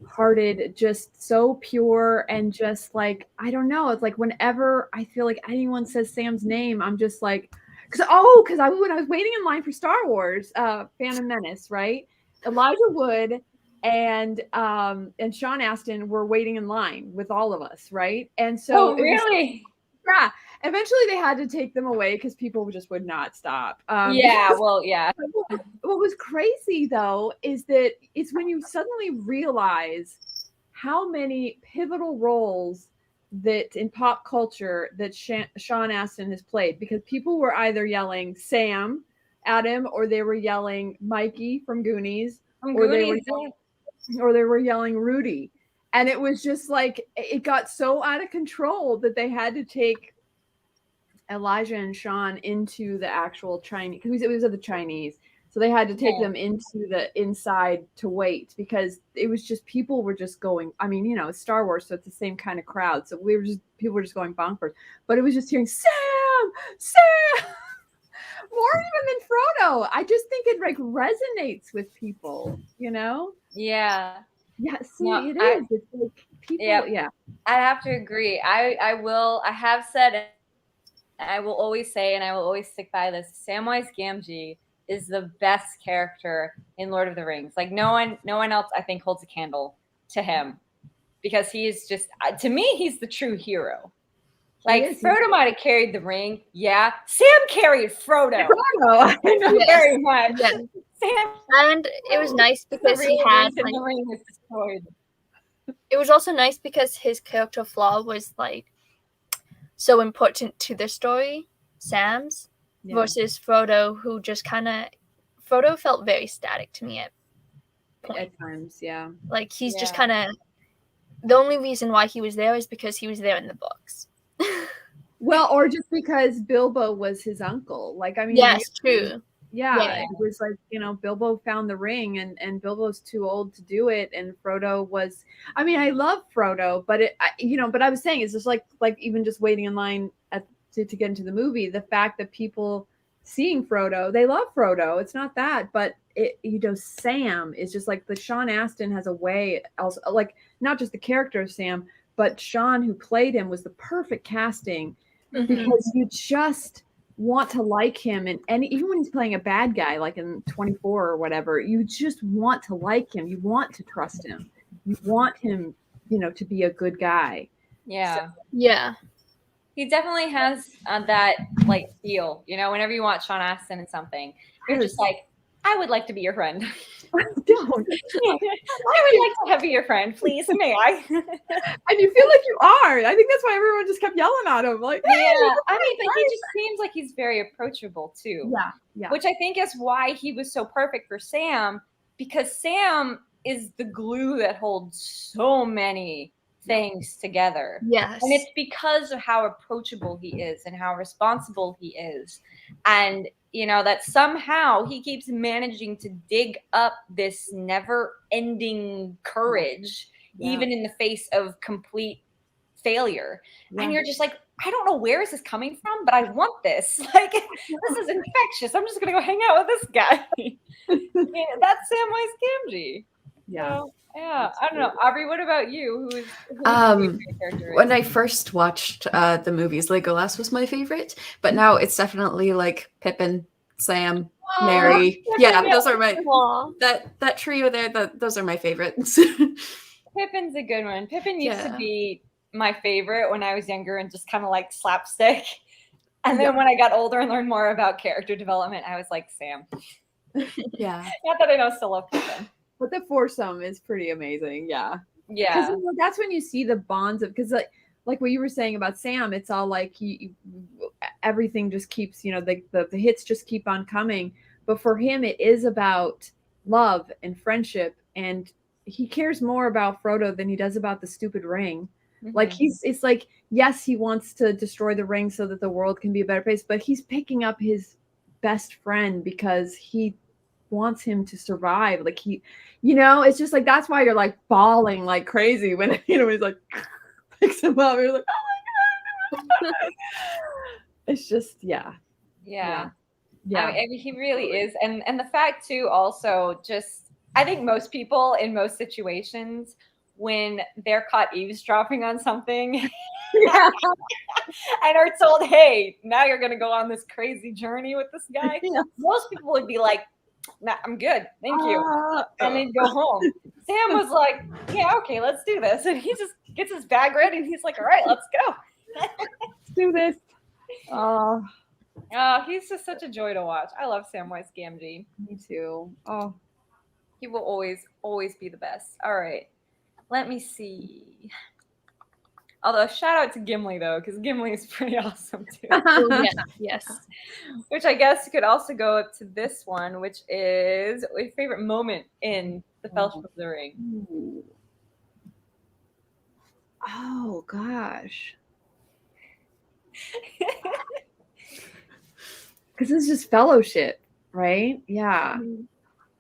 hearted, just so pure, and just like, I don't know, it's like whenever I feel like anyone says Sam's name, I'm just like, when I was waiting in line for Star Wars, Phantom Menace, right? Elijah Wood and Sean Astin were waiting in line with all of us, right? And so really? Yeah. Eventually they had to take them away because people just would not stop. Yeah. What was crazy though is that it's when you suddenly realize how many pivotal roles that in pop culture that Sean Astin has played, because people were either yelling Sam at him, or they were yelling Mikey from Goonies, or they were yelling Rudy. And it was just like, it got so out of control that they had to take Elijah and Sean into the actual Chinese, because it was of the Chinese. So they had to take them into the inside to wait, because it was just, people were just going, I mean, you know, it's Star Wars, so it's the same kind of crowd. So people were just going bonkers. But it was just hearing Sam, more even than Frodo. I just think it like resonates with people, you know? Yeah. Yeah, see, it is. It's like people, yeah. I have to agree. I have said, and I will always say, and I will always stick by this, Samwise Gamgee is the best character in Lord of the Rings. Like no one else, I think, holds a candle to him, because he is just, to me, he's the true hero. Like Frodo might have carried the ring, yeah. Sam carried Frodo. Very much. Yeah. Sam, and it was nice because he had like, the ring was destroyed. It was also nice because his character flaw was like so important to the story, Sam's, versus Frodo, who just Frodo felt very static to me at times, yeah. Like he's just kind of, the only reason why he was there is because he was there in the books. Well, or just because Bilbo was his uncle. Like, I mean, yes, true. Yeah, it was like, you know, Bilbo found the ring, and Bilbo's too old to do it, and Frodo was, I mean, I love Frodo, but but I was saying, it's just like even just waiting in line to get into the movie, the fact that people seeing Frodo, they love Frodo, it's not that, but Sam is just like, the Sean Astin has a way also, like, not just the character of Sam, but Sean, who played him, was the perfect casting, because you just want to like him, and even when he's playing a bad guy, like in 24 or whatever, you just want to like him, you want to trust him, you want him, you know, to be a good guy. He definitely has that like feel, you know, whenever you watch Sean Astin in something, you're just like, I would like to be your friend. Don't. I would like to be your friend, please, may I? And you feel like you are. I think that's why everyone just kept yelling at him. Like, hey, I mean, but he just seems like he's very approachable too. Yeah. Which I think is why he was so perfect for Sam, because Sam is the glue that holds so many things together. Yes. And it's because of how approachable he is and how responsible he is. And you know, that somehow he keeps managing to dig up this never-ending courage, even in the face of complete failure. And you're just like, I don't know where is this coming from, but I want this. Like, this is infectious. I'm just going to go hang out with this guy. That's Samwise Gamgee. Yeah. So, yeah, I don't know. Aubrey, what about you? Who is your favorite character? When I first watched the movies, Legolas was my favorite, but now it's definitely like Pippin, Sam, Mary. Yeah, those are my that trio there. Those are my favorites. Pippin's a good one. Pippin used to be my favorite when I was younger and just kind of like slapstick. And then when I got older and learned more about character development, I was like, Sam. Yeah. Not that I don't still love Pippin. But the foursome is pretty amazing. Yeah. Yeah. Because that's when you see the bonds of, because like what you were saying about Sam, it's all like everything just keeps, the hits just keep on coming. But for him, it is about love and friendship, and he cares more about Frodo than he does about the stupid ring. Mm-hmm. Like it's like, yes, he wants to destroy the ring so that the world can be a better place, but he's picking up his best friend because he wants him to survive. Like it's just like, that's why you're like bawling like crazy when he's like picks him up. You're like, oh my god. It's just yeah. I mean, he really is. And the fact too, also, just I think most people in most situations, when they're caught eavesdropping on something and are told, hey, now you're gonna go on this crazy journey with this guy, most people would be like, nah, I'm good, thank you, and then go home. Sam was like, yeah, okay, let's do this, and he just gets his bag ready and he's like, all right, let's go. Let's do this. He's just such a joy to watch. I love Samwise Gamgee. Me too. He will always be the best. All right, let me see. Although shout out to Gimli though, because Gimli is pretty awesome too. Yes. Which I guess could also go up to this one, which is your favorite moment in the Fellowship of the Ring. Ooh. Oh gosh. Because it's just fellowship, right? Yeah.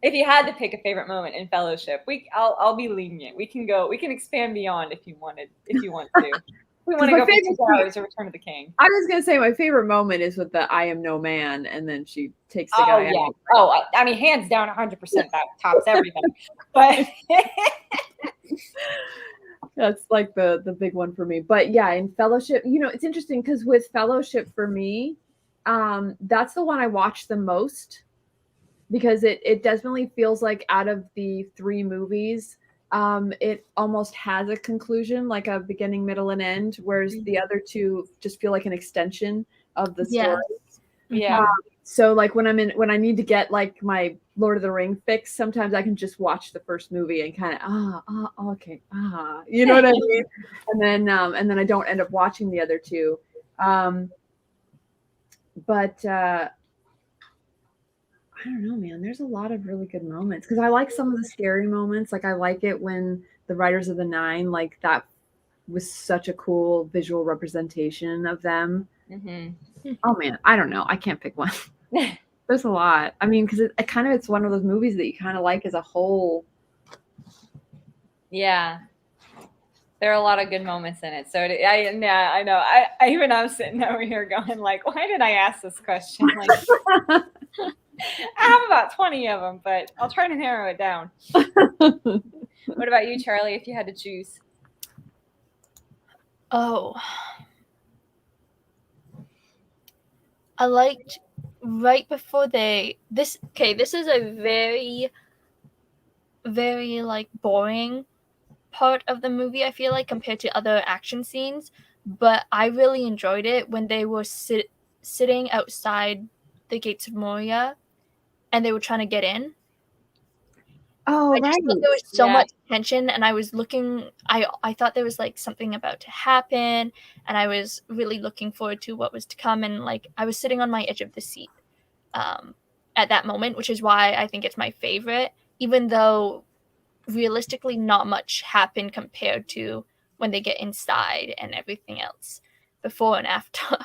If you had to pick a favorite moment in Fellowship, I'll be lenient. We can expand beyond if you want to. We want to go for 2 hours or Return of the King. I was gonna say my favorite moment is with the I am no man, and then she takes the guy out. Oh, I mean, hands down, 100%. That tops everything. But that's like the big one for me. But yeah, in Fellowship, it's interesting because with Fellowship for me, that's the one I watch the most, because it definitely feels like out of the 3 movies, it almost has a conclusion, like a beginning, middle, and end, whereas the other 2 just feel like an extension of the story. Yeah. So like when I need to get like my Lord of the Ring fix, sometimes I can just watch the first movie and kind of okay, you know what I mean? And then I don't end up watching the other 2. But I don't know, man. There's a lot of really good moments because I like some of the scary moments. Like I like it when the Riders of the Nine, like that was such a cool visual representation of them. Mm-hmm. Oh man, I don't know. I can't pick one. There's a lot. I mean, because it's one of those movies that you kind of like as a whole. Yeah. There are a lot of good moments in it. So I know. I'm sitting over here going like, why did I ask this question? Like, I have about 20 of them, but I'll try to narrow it down. What about you, Charlie, if you had to choose? Oh. I liked right before this is a very, very like boring part of the movie, I feel like, compared to other action scenes, but I really enjoyed it when they were sitting outside the gates of Moria and they were trying to get in. Oh, I just thought there was so much tension, and I was looking, I thought there was like something about to happen, and I was really looking forward to what was to come, and like I was sitting on my edge of the seat at that moment, which is why I think it's my favorite, even though realistically not much happened compared to when they get inside and everything else before and after.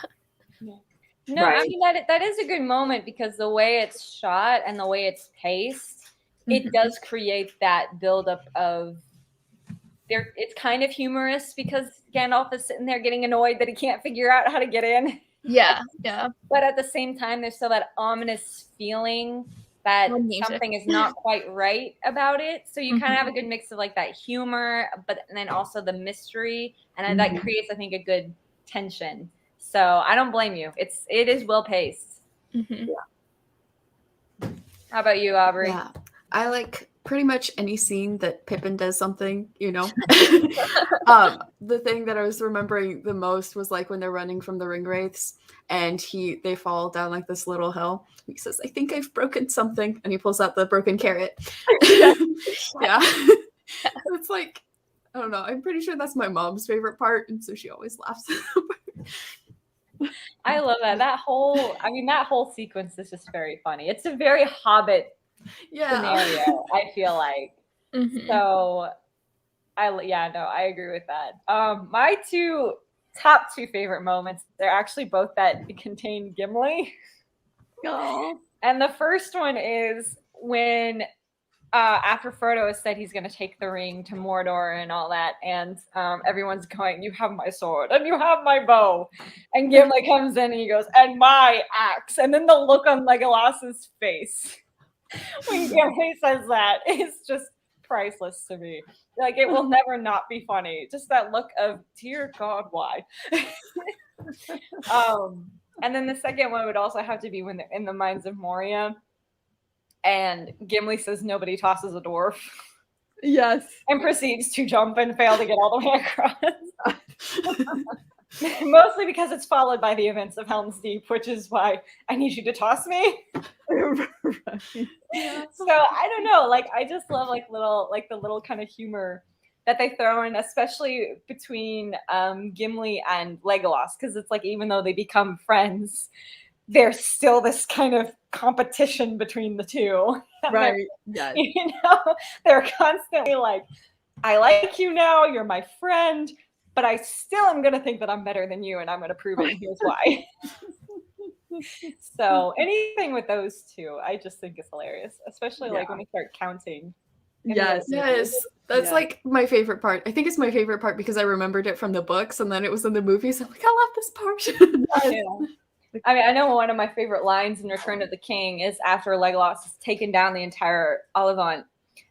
No, right. I mean that is a good moment because the way it's shot and the way it's paced, it does create that buildup of there. It's kind of humorous because Gandalf is sitting there getting annoyed that he can't figure out how to get in. Yeah. But at the same time, there's still that ominous feeling that something is not quite right about it. So you kind of have a good mix of like that humor, but then also the mystery, and that creates, I think, a good tension. So I don't blame you. It is well paced. Yeah. How about you, Aubrey? Yeah, I like pretty much any scene that Pippin does something, you know. The thing that I was remembering the most was like when they're running from the ring wraiths and they fall down like this little hill. He says, "I think I've broken something," and he pulls out the broken carrot. Yeah. It's like, I don't know. I'm pretty sure that's my mom's favorite part, and so she always laughs. I love that. That whole sequence is just very funny. It's a very Hobbit scenario, I feel like. Mm-hmm. So, I agree with that. My top two favorite moments, they're actually both that contain Gimli. Oh. And the first one is when after Frodo has said he's going to take the ring to Mordor and all that, and everyone's going, "You have my sword, and you have my bow," and Gimli comes in and he goes, "And my axe," and then the look on Legolas's face when Gimli says that is just priceless to me. Like, it will never not be funny. Just that look of, dear God, why? And then the second one would also have to be when they're in the Mines of Moria. And Gimli says nobody tosses a dwarf. Yes. And proceeds to jump and fail to get all the way across. Mostly because it's followed by the events of Helms Deep, which is why I need you to toss me. Right. So I don't know. Like, I just love the little kind of humor that they throw in, especially between Gimli and Legolas, because it's like, even though they become friends, there's still this kind of competition between the two. Right. Yes. You know, they're constantly like, "I like you now, you're my friend, but I still am going to think that I'm better than you, and I'm going to prove it, and here's why." So anything with those two, I just think is hilarious, especially like when they start counting. Yes. That's like my favorite part. I think it's my favorite part because I remembered it from the books, and then it was in the movies. I'm like, I love this part. Yeah. I mean, I know one of my favorite lines in Return of the King is after Legolas has taken down the entire Olivant,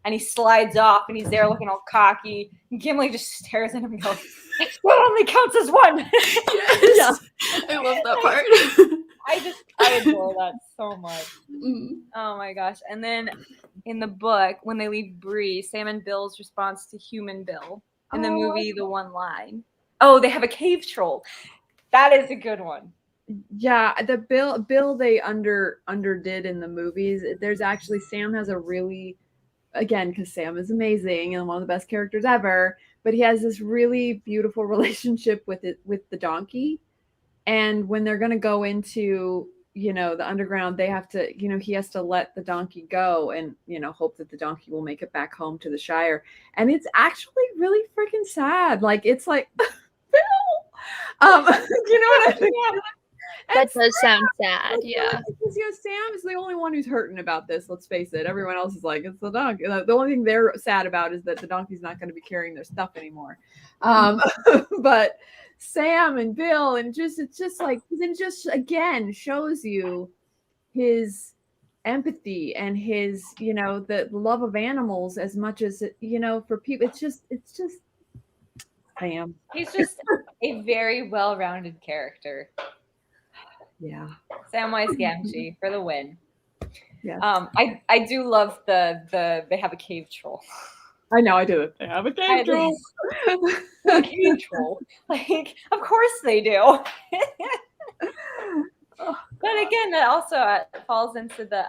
and he slides off, and he's there looking all cocky. And Gimli just stares at him and goes, "That only counts as one." Yes. Yeah. I love that part. I adore that so much. Oh my gosh. And then in the book, when they leave Bree, Sam and Bill's response to Human Bill. In the movie, the one line. Oh, they have a cave troll. That is a good one. Yeah, the Bill they underdid in the movies. There's actually, Sam has a really, again, because Sam is amazing and one of the best characters ever, but he has this really beautiful relationship with the donkey. And when they're going to go into, you know, the underground, they have to, you know, he has to let the donkey go and, you know, hope that the donkey will make it back home to the Shire. And it's actually really freaking sad. Like, it's like, Bill, you know what I mean? That does sound sad, yeah. Because, you know, Sam is the only one who's hurting about this. Let's face it. Everyone else is like, it's the donkey. The only thing they're sad about is that the donkey's not going to be carrying their stuff anymore. But Sam and Bill, and it's just like, it just again shows you his empathy and his, you know, the love of animals as much as, you know, for people. It's just Sam. He's just a very well-rounded character. Yeah. Samwise Gamgee for the win. Yeah. I do love the they have a cave troll. I know, I do. They have a cave troll. A cave troll. Like, of course they do. But again, that also falls into the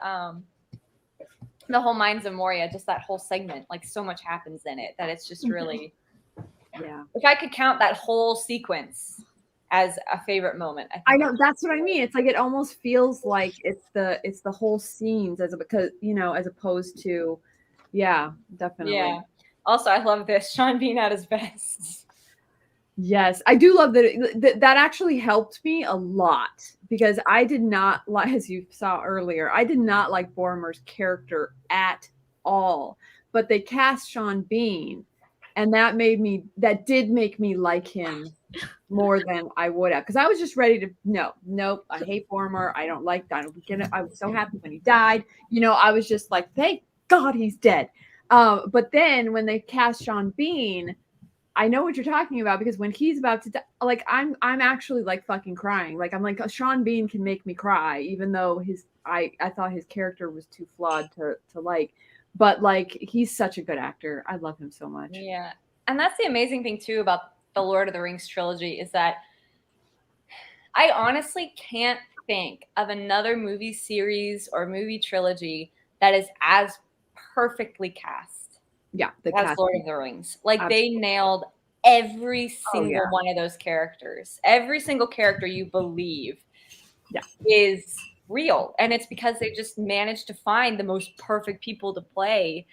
whole Mines of Moria, just that whole segment. Like, so much happens in it that it's just really, yeah. If I could count that whole sequence as a favorite moment, I know, that's what I mean. It's like, it almost feels like it's the whole scenes as opposed to, yeah, definitely. Yeah. Also, I love this. Sean Bean at his best. Yes, I do love that. That actually helped me a lot because I did not like, as you saw earlier, I did not like Boromir's character at all. But they cast Sean Bean, and that did make me like him more than I would have, because I was just ready to nope. I hate Boromir. I don't like that. I was so happy when he died. You know, I was just like, thank God he's dead. But then when they cast Sean Bean, I know what you're talking about, because when he's about to die, like, I'm actually like fucking crying. Like, I'm like, Sean Bean can make me cry, even though I thought his character was too flawed to like. but like he's such a good actor. I love him so much. Yeah. And that's the amazing thing too about the Lord of the Rings trilogy is that I honestly can't think of another movie series or movie trilogy that is as perfectly cast. Yeah, as Lord of the Rings. Like they nailed every single one of those characters. Every single character you believe is real, and it's because they just managed to find the most perfect people to play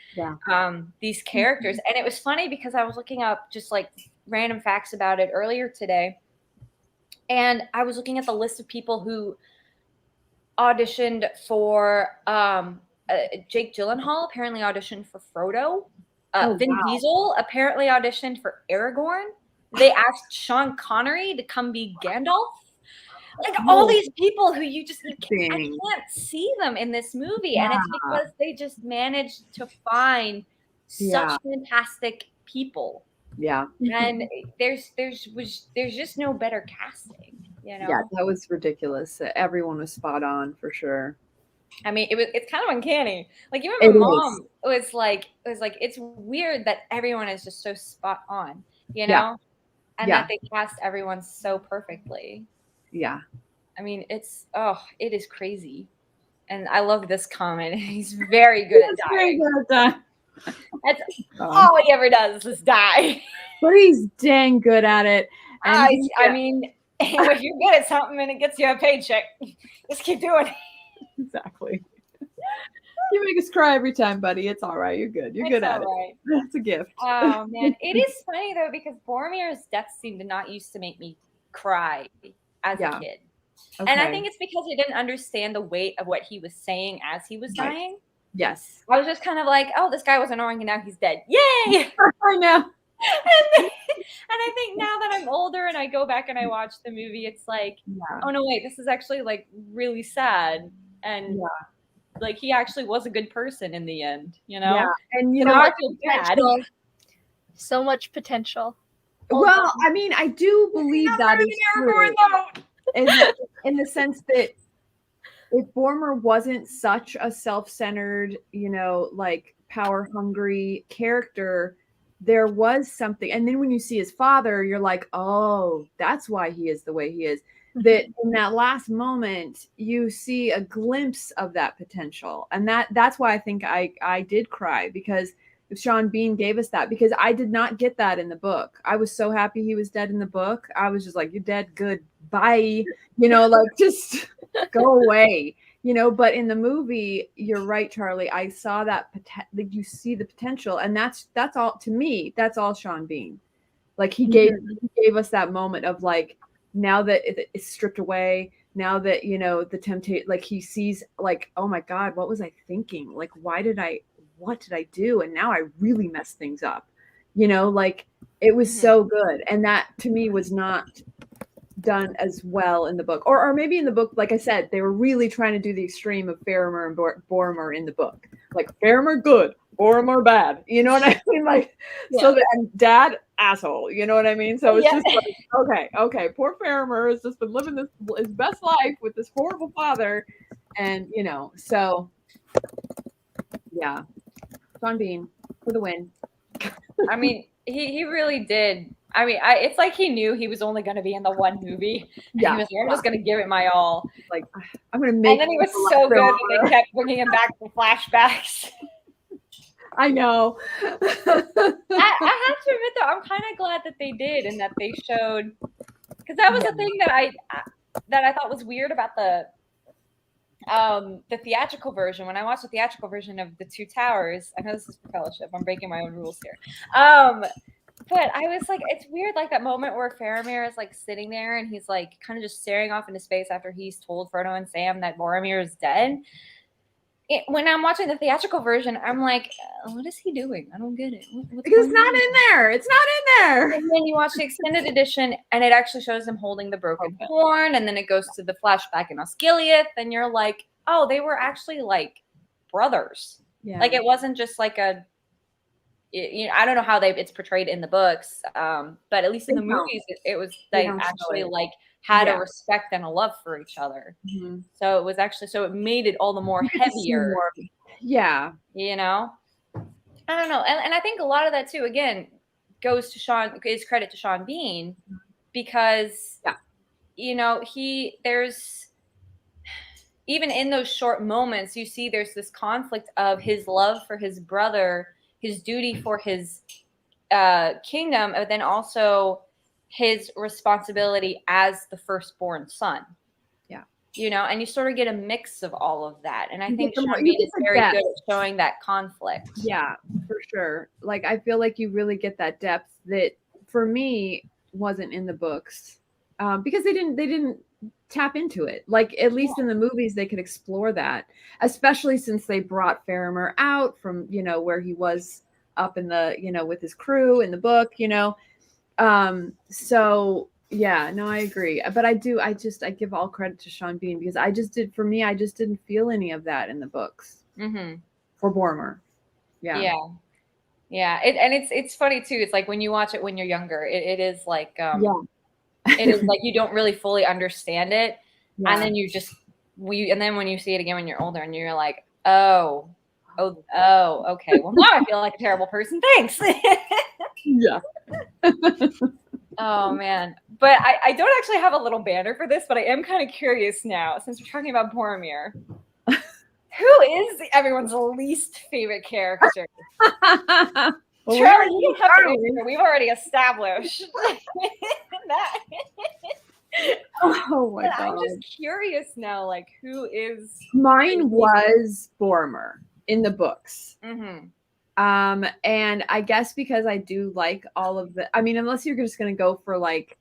these characters. And it was funny because I was looking up just like random facts about it earlier today, and I was looking at the list of people who auditioned for Jake Gyllenhaal apparently auditioned for Frodo. Vin Diesel apparently auditioned for Aragorn. They asked Sean Connery to come be Gandalf. Like all these people who I can't see them in this movie, and it's because they just managed to find such fantastic people. Yeah, and there's just no better casting. You know? Yeah, that was ridiculous. Everyone was spot on for sure. I mean, it's kind of uncanny. Like even my mom was like, it's weird that everyone is just so spot on, you know, and that they cast everyone so perfectly. Yeah. I mean, it is crazy. And I love this comment. He's very good at dying. Very good at dying. That's all he ever does is die. But he's dang good at it. And I mean, if you're good at something and it gets you a paycheck, just keep doing it. Exactly. You make us cry every time, buddy. It's all right. You're good. You're good at it. That's a gift. Oh man, it is funny though because Boromir's death scene did not used to make me cry as a kid, and I think it's because I didn't understand the weight of what he was saying as he was dying. Yes, I was just kind of like, oh, this guy was annoying, and now he's dead. Yay! I know. And I think now that I'm older and I go back and I watch the movie, it's like, oh no, wait, this is actually like really sad, and like he actually was a good person in the end, you know. Yeah, and you know, I feel bad. So much potential. Well, I mean, I do believe that is true in the sense that if Boromir wasn't such a self-centered, you know, like power-hungry character, there was something. And then when you see his father, you're like, oh, that's why he is the way he is. That in that last moment, you see a glimpse of that potential. And that's why I think I did cry, because if Sean Bean gave us that, because I did not get that in the book. I was so happy he was dead in the book. I was just like, you're dead, good, bye. You know, like just go away. You know, but in the movie, you're right, Charlie. I saw that like you see the potential, and that's all to me. That's all Sean Bean. Like he gave us that moment of like, now that it's stripped away, now that, you know, the temptation, like he sees like, oh my God, what was I thinking? Like, what did I do? And now I really messed things up. You know, like it was so good. And that to me was not done as well in the book, or maybe in the book, like I said, they were really trying to do the extreme of Faramir and Boromir in the book, like Faramir good, Boromir bad, you know what I mean? Like so that, and dad asshole, you know what I mean? So it's just like, okay, poor Faramir has just been living his best life with this horrible father, and you know, so yeah, Sean Bean for the win. I mean, he really did. I mean, it's like he knew he was only going to be in the one movie. Yeah, he was like, I'm just going to give it my all. Like, I'm going to make. And then he was so good that they kept bringing him back for flashbacks. I know. I have to admit, though, I'm kind of glad that they did, and that they showed, because that was the thing that I thought was weird about the theatrical version. When I watched the theatrical version of The Two Towers, I know this is for fellowship, I'm breaking my own rules here. But I was like, it's weird, like that moment where Faramir is like sitting there and he's like kind of just staring off into space after he's told Frodo and Sam that Boromir is dead. When I'm watching the theatrical version, I'm like, what is he doing? I don't get it. Because it's not in there. It's not in there. And then you watch the extended edition and it actually shows him holding the broken horn, and then it goes to the flashback in Osgiliath, and you're like, oh, they were actually like brothers. Yeah. Like it wasn't just like you know, I don't know how it's portrayed in the books, but at least in the movies, it was they actually like had a respect and a love for each other. Mm-hmm. So it was actually, so it made it all the more heavier. Yeah, you know. I don't know. And I think a lot of that too, again, is credit to Sean Bean, because, there's, even in those short moments, you see there's this conflict of his love for his brother, his duty for his kingdom, but then also his responsibility as the firstborn son. And you sort of get a mix of all of that. And I think Sean Bean is very good at showing that conflict. Yeah, for sure. Like, I feel like you really get that depth that, for me, wasn't in the books, because they didn't tap into it. Like, at least in the movies, they could explore that, especially since they brought Faramir out from, where he was up in the, with his crew in the book, so yeah, no, I agree. But I give all credit to Sean Bean, because I just didn't feel any of that in the books for Boromir. Yeah. It's funny too. It's like when you watch it when you're younger, it is like, it is like you don't really fully understand it. And then and then when you see it again when you're older, and you're like, oh, okay. Well, now I feel like a terrible person. Thanks. Yeah. Oh man. But I don't actually have a little banner for this, but I am kind of curious now, since we're talking about Boromir. Who is everyone's least favorite character? Charlie, you don't have to answer. We've already established that. Oh my God. I'm just curious now, like, who is... Mine was Boromir in the books. Mm-hmm. And I guess because I do like all of the... I mean, unless you're just going to go for, like,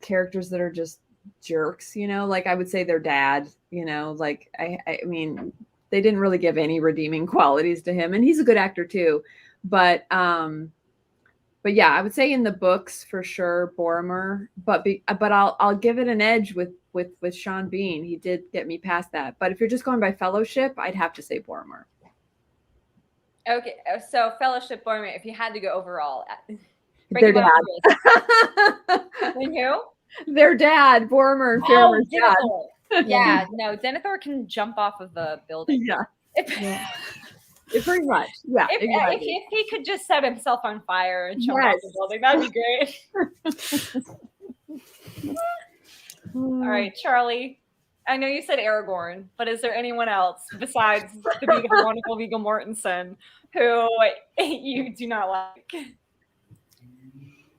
characters that are just jerks, like, I would say their dad, like, I mean, they didn't really give any redeeming qualities to him, and he's a good actor too, but yeah, I would say in the books for sure Boromir, but I'll give it an edge with Sean Bean. He did get me past that, but if you're just going by fellowship, I'd have to say Boromir. Okay, so fellowship, Boromir, if you had to go overall, their dad. And who? Their dad, Boromir and Faramir's dad. Yeah, no, Denethor can jump off of the building. Yeah. Pretty much. Yeah. If he could just set himself on fire and jump off the building, that'd be great. All right, Charlie. I know you said Aragorn, but is there anyone else besides the wonderful Viggo Mortensen who you do not like?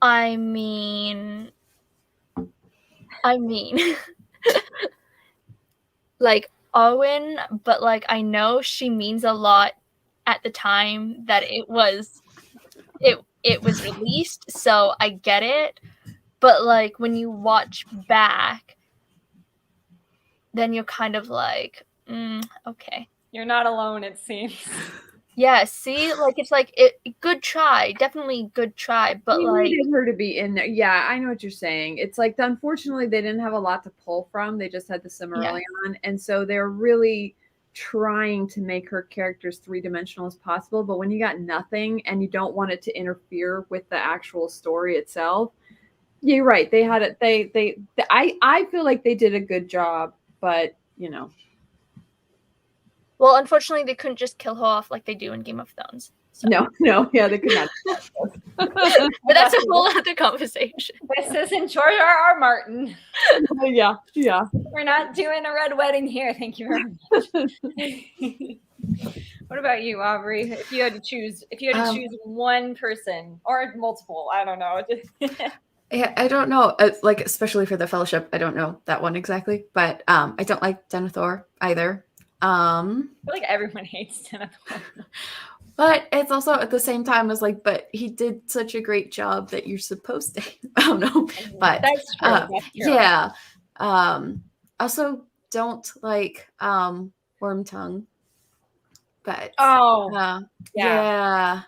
I mean, like Arwen, but like I know she means a lot at the time that it was released, so I get it. But like when you watch back, then you're kind of like, okay. You're not alone, it seems. Yeah, see, like it's like good try, definitely good try, but we like needed her to be in there. Yeah, I know what you're saying. It's like unfortunately they didn't have a lot to pull from. They just had the Silmarillion, and so they're really trying to make her character as three-dimensional as possible. But when you got nothing and you don't want it to interfere with the actual story itself, you're right. They had it. I feel like they did a good job, but Well, unfortunately, they couldn't just kill her off like they do in Game of Thrones. So. No, yeah, they could not. But that's a whole other conversation. This isn't George R.R. Martin. Yeah. We're not doing a red wedding here. Thank you very much. What about you, Aubrey? If you had to choose one person or multiple, I don't know. Yeah, I don't know. Like, especially for the Fellowship, I don't know that one exactly. But I don't like Denethor either. I feel like everyone hates Denethor. But it's also at the same time as like, but he did such a great job that you're supposed to. I don't know, but that's true. That's true. Yeah. Also, don't like Wormtongue. But yeah.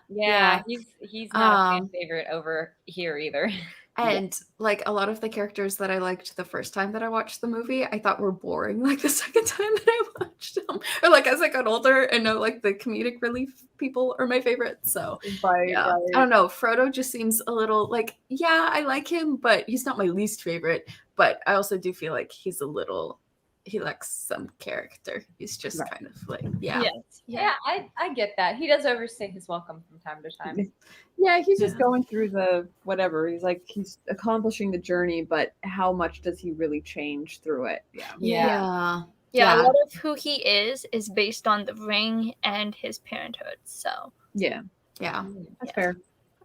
He's not a fan favorite over here either. And like a lot of the characters that I liked the first time that I watched the movie, I thought were boring like the second time that I watched them. Or like as I got older and know like the comedic relief people are my favorites. So right. I don't know. Frodo just seems a little like, yeah, I like him, but he's not my least favorite. But I also do feel like he's a little he lacks some character. He's just Right. kind of like, yeah. Yeah, I get that. He does overstay his welcome from time to time. Yeah, he's just going through the whatever. He's accomplishing the journey, but how much does he really change through it? Yeah, a lot of who he is based on the ring and his parenthood. So yeah, that's fair.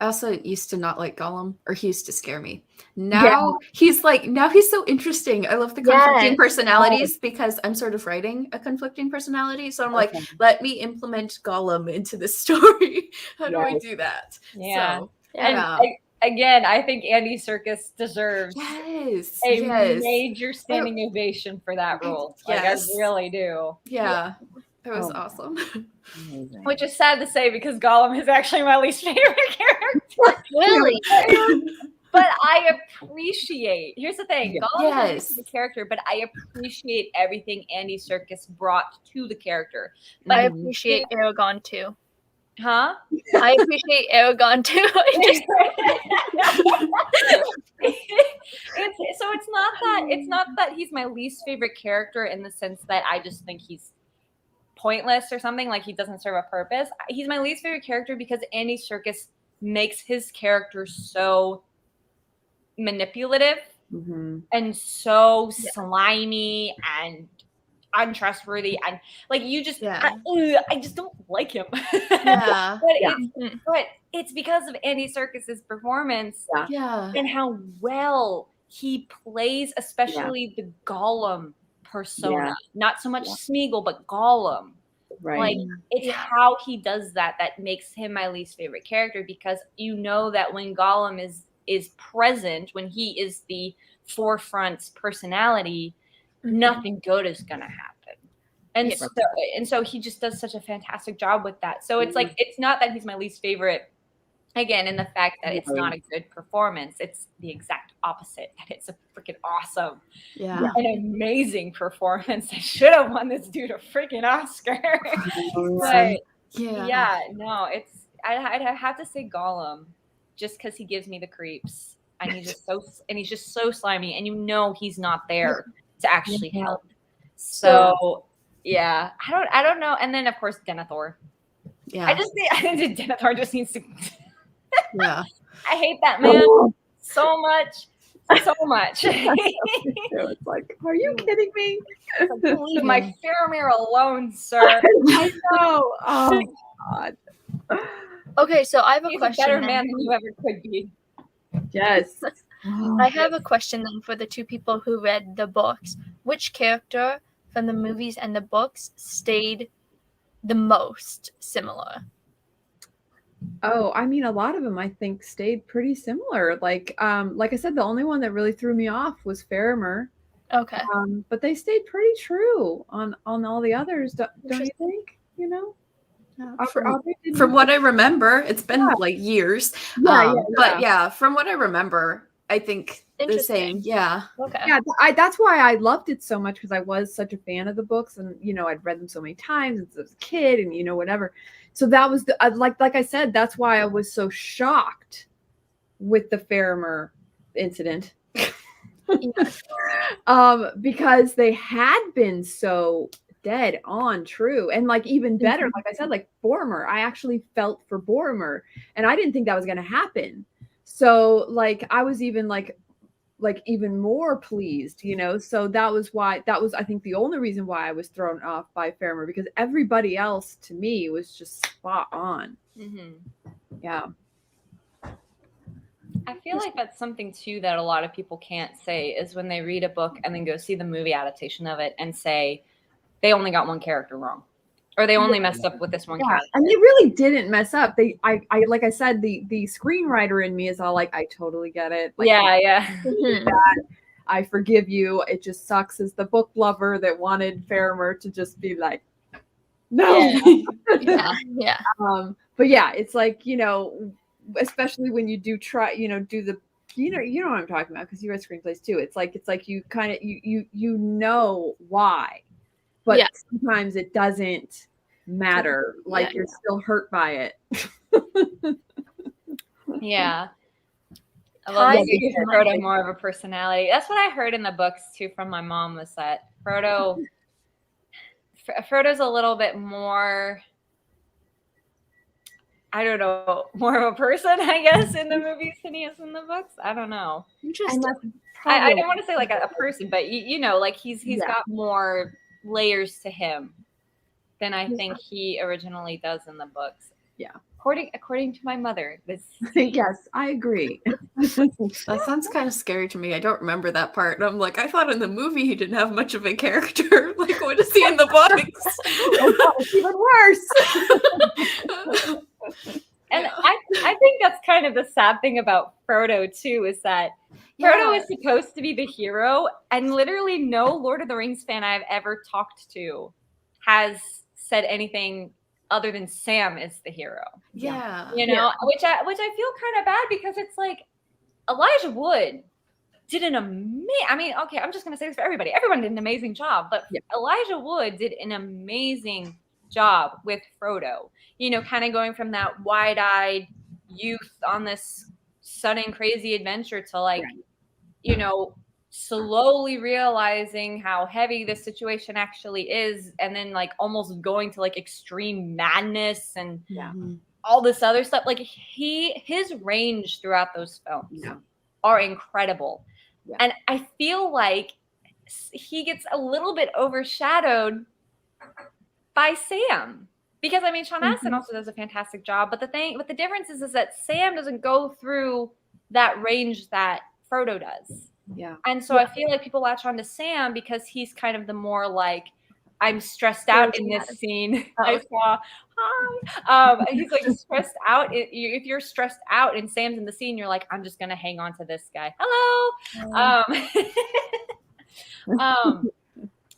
I also used to not like Gollum, or he used to scare me. Now he's so interesting. I love the conflicting personalities because I'm sort of writing a conflicting personality. So I'm like, let me implement Gollum into this story. How do I do that? Yeah. So, again, I think Andy Serkis deserves a major standing ovation for that role. Like, I really do. Yeah. That was awesome. Amazing. Which is sad to say because Gollum is actually my least favorite character. Really? But I appreciate, here's the thing, Gollum is the character, but I appreciate everything Andy Serkis brought to the character. But I appreciate Aragorn too. Huh? I appreciate Aragorn too. It's not that he's my least favorite character in the sense that I just think he's pointless or something, like he doesn't serve a purpose. He's my least favorite character because Andy Serkis makes his character so manipulative and so slimy and untrustworthy, and like you just I just don't like him. But it's because of Andy Serkis's performance and how well he plays, especially the Gollum persona. Not so much Smeagol, but Gollum. Like it's how he does that makes him my least favorite character, because you know that when Gollum is present, when he is the forefront personality, nothing good is gonna happen. And so he just does such a fantastic job with that. So it's like, it's not that he's my least favorite, again, in the fact that it's not a good performance. It's the exact opposite, that it's a freaking awesome, an amazing performance. They should have won this dude a freaking Oscar. But I'd have to say Gollum, just because he gives me the creeps, and he's just so slimy, and you know he's not there to actually help. So I don't know. And then of course Denethor. I think Denethor just needs to. I hate that man so much. It's like, are you kidding me? Leave my Faramir alone, sir. I know. Oh God. Okay, so I have a He's question. A better man than you ever could be. Yes. I have a question then for the two people who read the books. Which character from the movies and the books stayed the most similar? Oh, I mean, a lot of them I think stayed pretty similar. Like I said, the only one that really threw me off was Faramir. Okay. But they stayed pretty true on all the others. Don't you think? You know. From what I remember, it's been like years. But from what I remember, I think the same. Yeah. Okay. Yeah, that's why I loved it so much, because I was such a fan of the books, and I'd read them so many times as a kid, and whatever. So that was like I said, that's why I was so shocked with the Faramir incident. Because they had been so dead on true, and like even better, like I said, like Boromir, I actually felt for Boromir, and I didn't think that was going to happen. So like I was even like even more pleased, so that was I think the only reason why I was thrown off by Faramir, because everybody else to me was just spot on. I feel like that's something too that a lot of people can't say, is when they read a book and then go see the movie adaptation of it and say they only got one character wrong, or they only messed up with this one character. And they really didn't mess up. I like I said, the screenwriter in me is all like, I totally get it. Like, I forgive you. It just sucks as the book lover that wanted Faramir to just be like, no. But yeah, it's like, especially when you do try, do the, you know what I'm talking about, because you read screenplays too. It's like you kind of you know why, but sometimes it doesn't matter. Like you're still hurt by it. I love that you give Frodo more of a personality. That's what I heard in the books too from my mom, was that Frodo's a little bit more, I don't know, more of a person, I guess, in the movies than he is in the books. I don't know. Interesting. I don't want to say like a person, but you know, like he's got more layers to him than I think he originally does in the books. Yeah. According to my mother. Yes, I agree. That sounds kind of scary to me. I don't remember that part. And I'm like, I thought in the movie he didn't have much of a character. Like, what is he in the books? It's even worse. And I think that's kind of the sad thing about Frodo too, is that Frodo is supposed to be the hero, and literally no Lord of the Rings fan I've ever talked to has said anything other than Sam is the hero. Yeah. You know, which I feel kind of bad, because it's like Elijah Wood did an I mean, okay, I'm just going to say this for everybody. Everyone did an amazing job, but Elijah Wood did an amazing job with Frodo. You know, kind of going from that wide-eyed youth on this sudden crazy adventure to like, you know, slowly realizing how heavy this situation actually is, and then like almost going to like extreme madness and all this other stuff. Like his range throughout those films are incredible. And I feel like he gets a little bit overshadowed by Sam, because I mean Sean Astin also does a fantastic job, but the difference is that Sam doesn't go through that range that Frodo does. Yeah. And so I feel like people latch on to Sam because he's kind of the more like, I'm stressed out in this scene. I saw, hi. He's like stressed out. If you're stressed out and Sam's in the scene, you're like, I'm just going to hang on to this guy. Hello.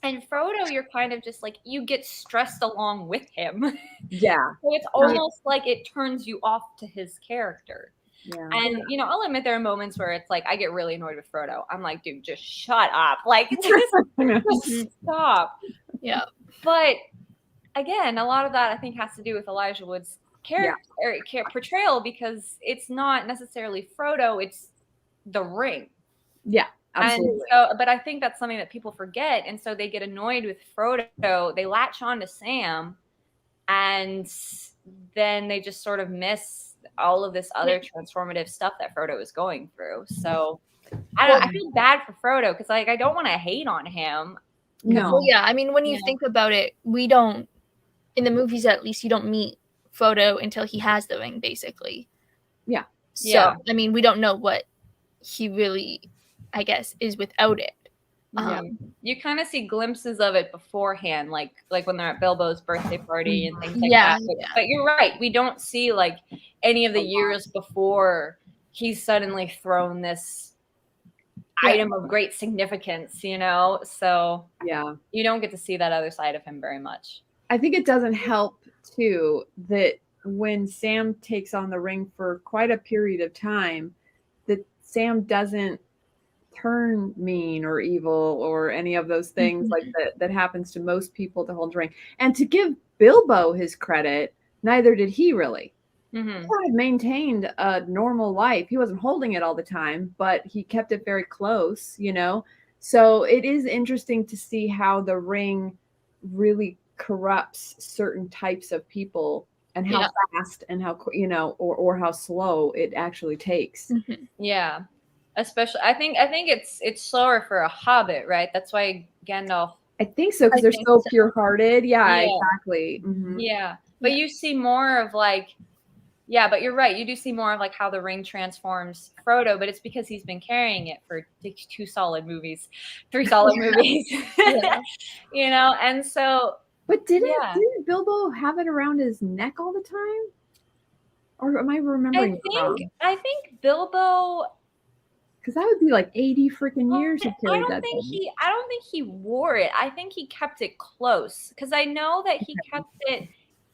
And Frodo, you're kind of just like, you get stressed along with him. Yeah. So it's almost like it turns you off to his character. Yeah. And, you know, I'll admit there are moments where it's like, I get really annoyed with Frodo. I'm like, dude, just shut up. Like, just stop. Yeah. But again, a lot of that I think has to do with Elijah Wood's character portrayal, because it's not necessarily Frodo, it's the ring. Yeah. Absolutely. And so, but I think that's something that people forget. And so they get annoyed with Frodo. They latch on to Sam, and then they just sort of miss all of this other transformative stuff that Frodo is going through. So I feel bad for Frodo, because like I don't want to hate on him. No. Well, yeah, I mean, when you think about it, we don't, in the movies at least, you don't meet Frodo until he has the ring, basically. Yeah. So, I mean, we don't know what he really, I guess, is without it. You kind of see glimpses of it beforehand, like when they're at Bilbo's birthday party and things like that. But you're right, we don't see like any of the years before he's suddenly thrown this item of great significance, you know? So you don't get to see that other side of him very much. I think it doesn't help too that when Sam takes on the ring for quite a period of time, that Sam doesn't turn mean or evil or any of those things like that happens to most people to hold the ring. And to give Bilbo his credit, neither did he really. He kind of maintained a normal life. He wasn't holding it all the time, but he kept it very close, you know? So it is interesting to see how the ring really corrupts certain types of people, and how fast and how, you know, or how slow it actually takes. Yeah. Especially, I think it's slower for a hobbit, right? That's why Gandalf. I think so, because they're so pure-hearted. Yeah, exactly. Yeah, but you see more of like, but you're right. You do see more of like how the ring transforms Frodo, but it's because he's been carrying it for 3 solid movies. You know, and so. But didn't Bilbo have it around his neck all the time? Or am I remembering wrong? I think Bilbo. Because that would be like 80 freaking years. I don't think he wore it. I think he kept it close, because I know that he kept it.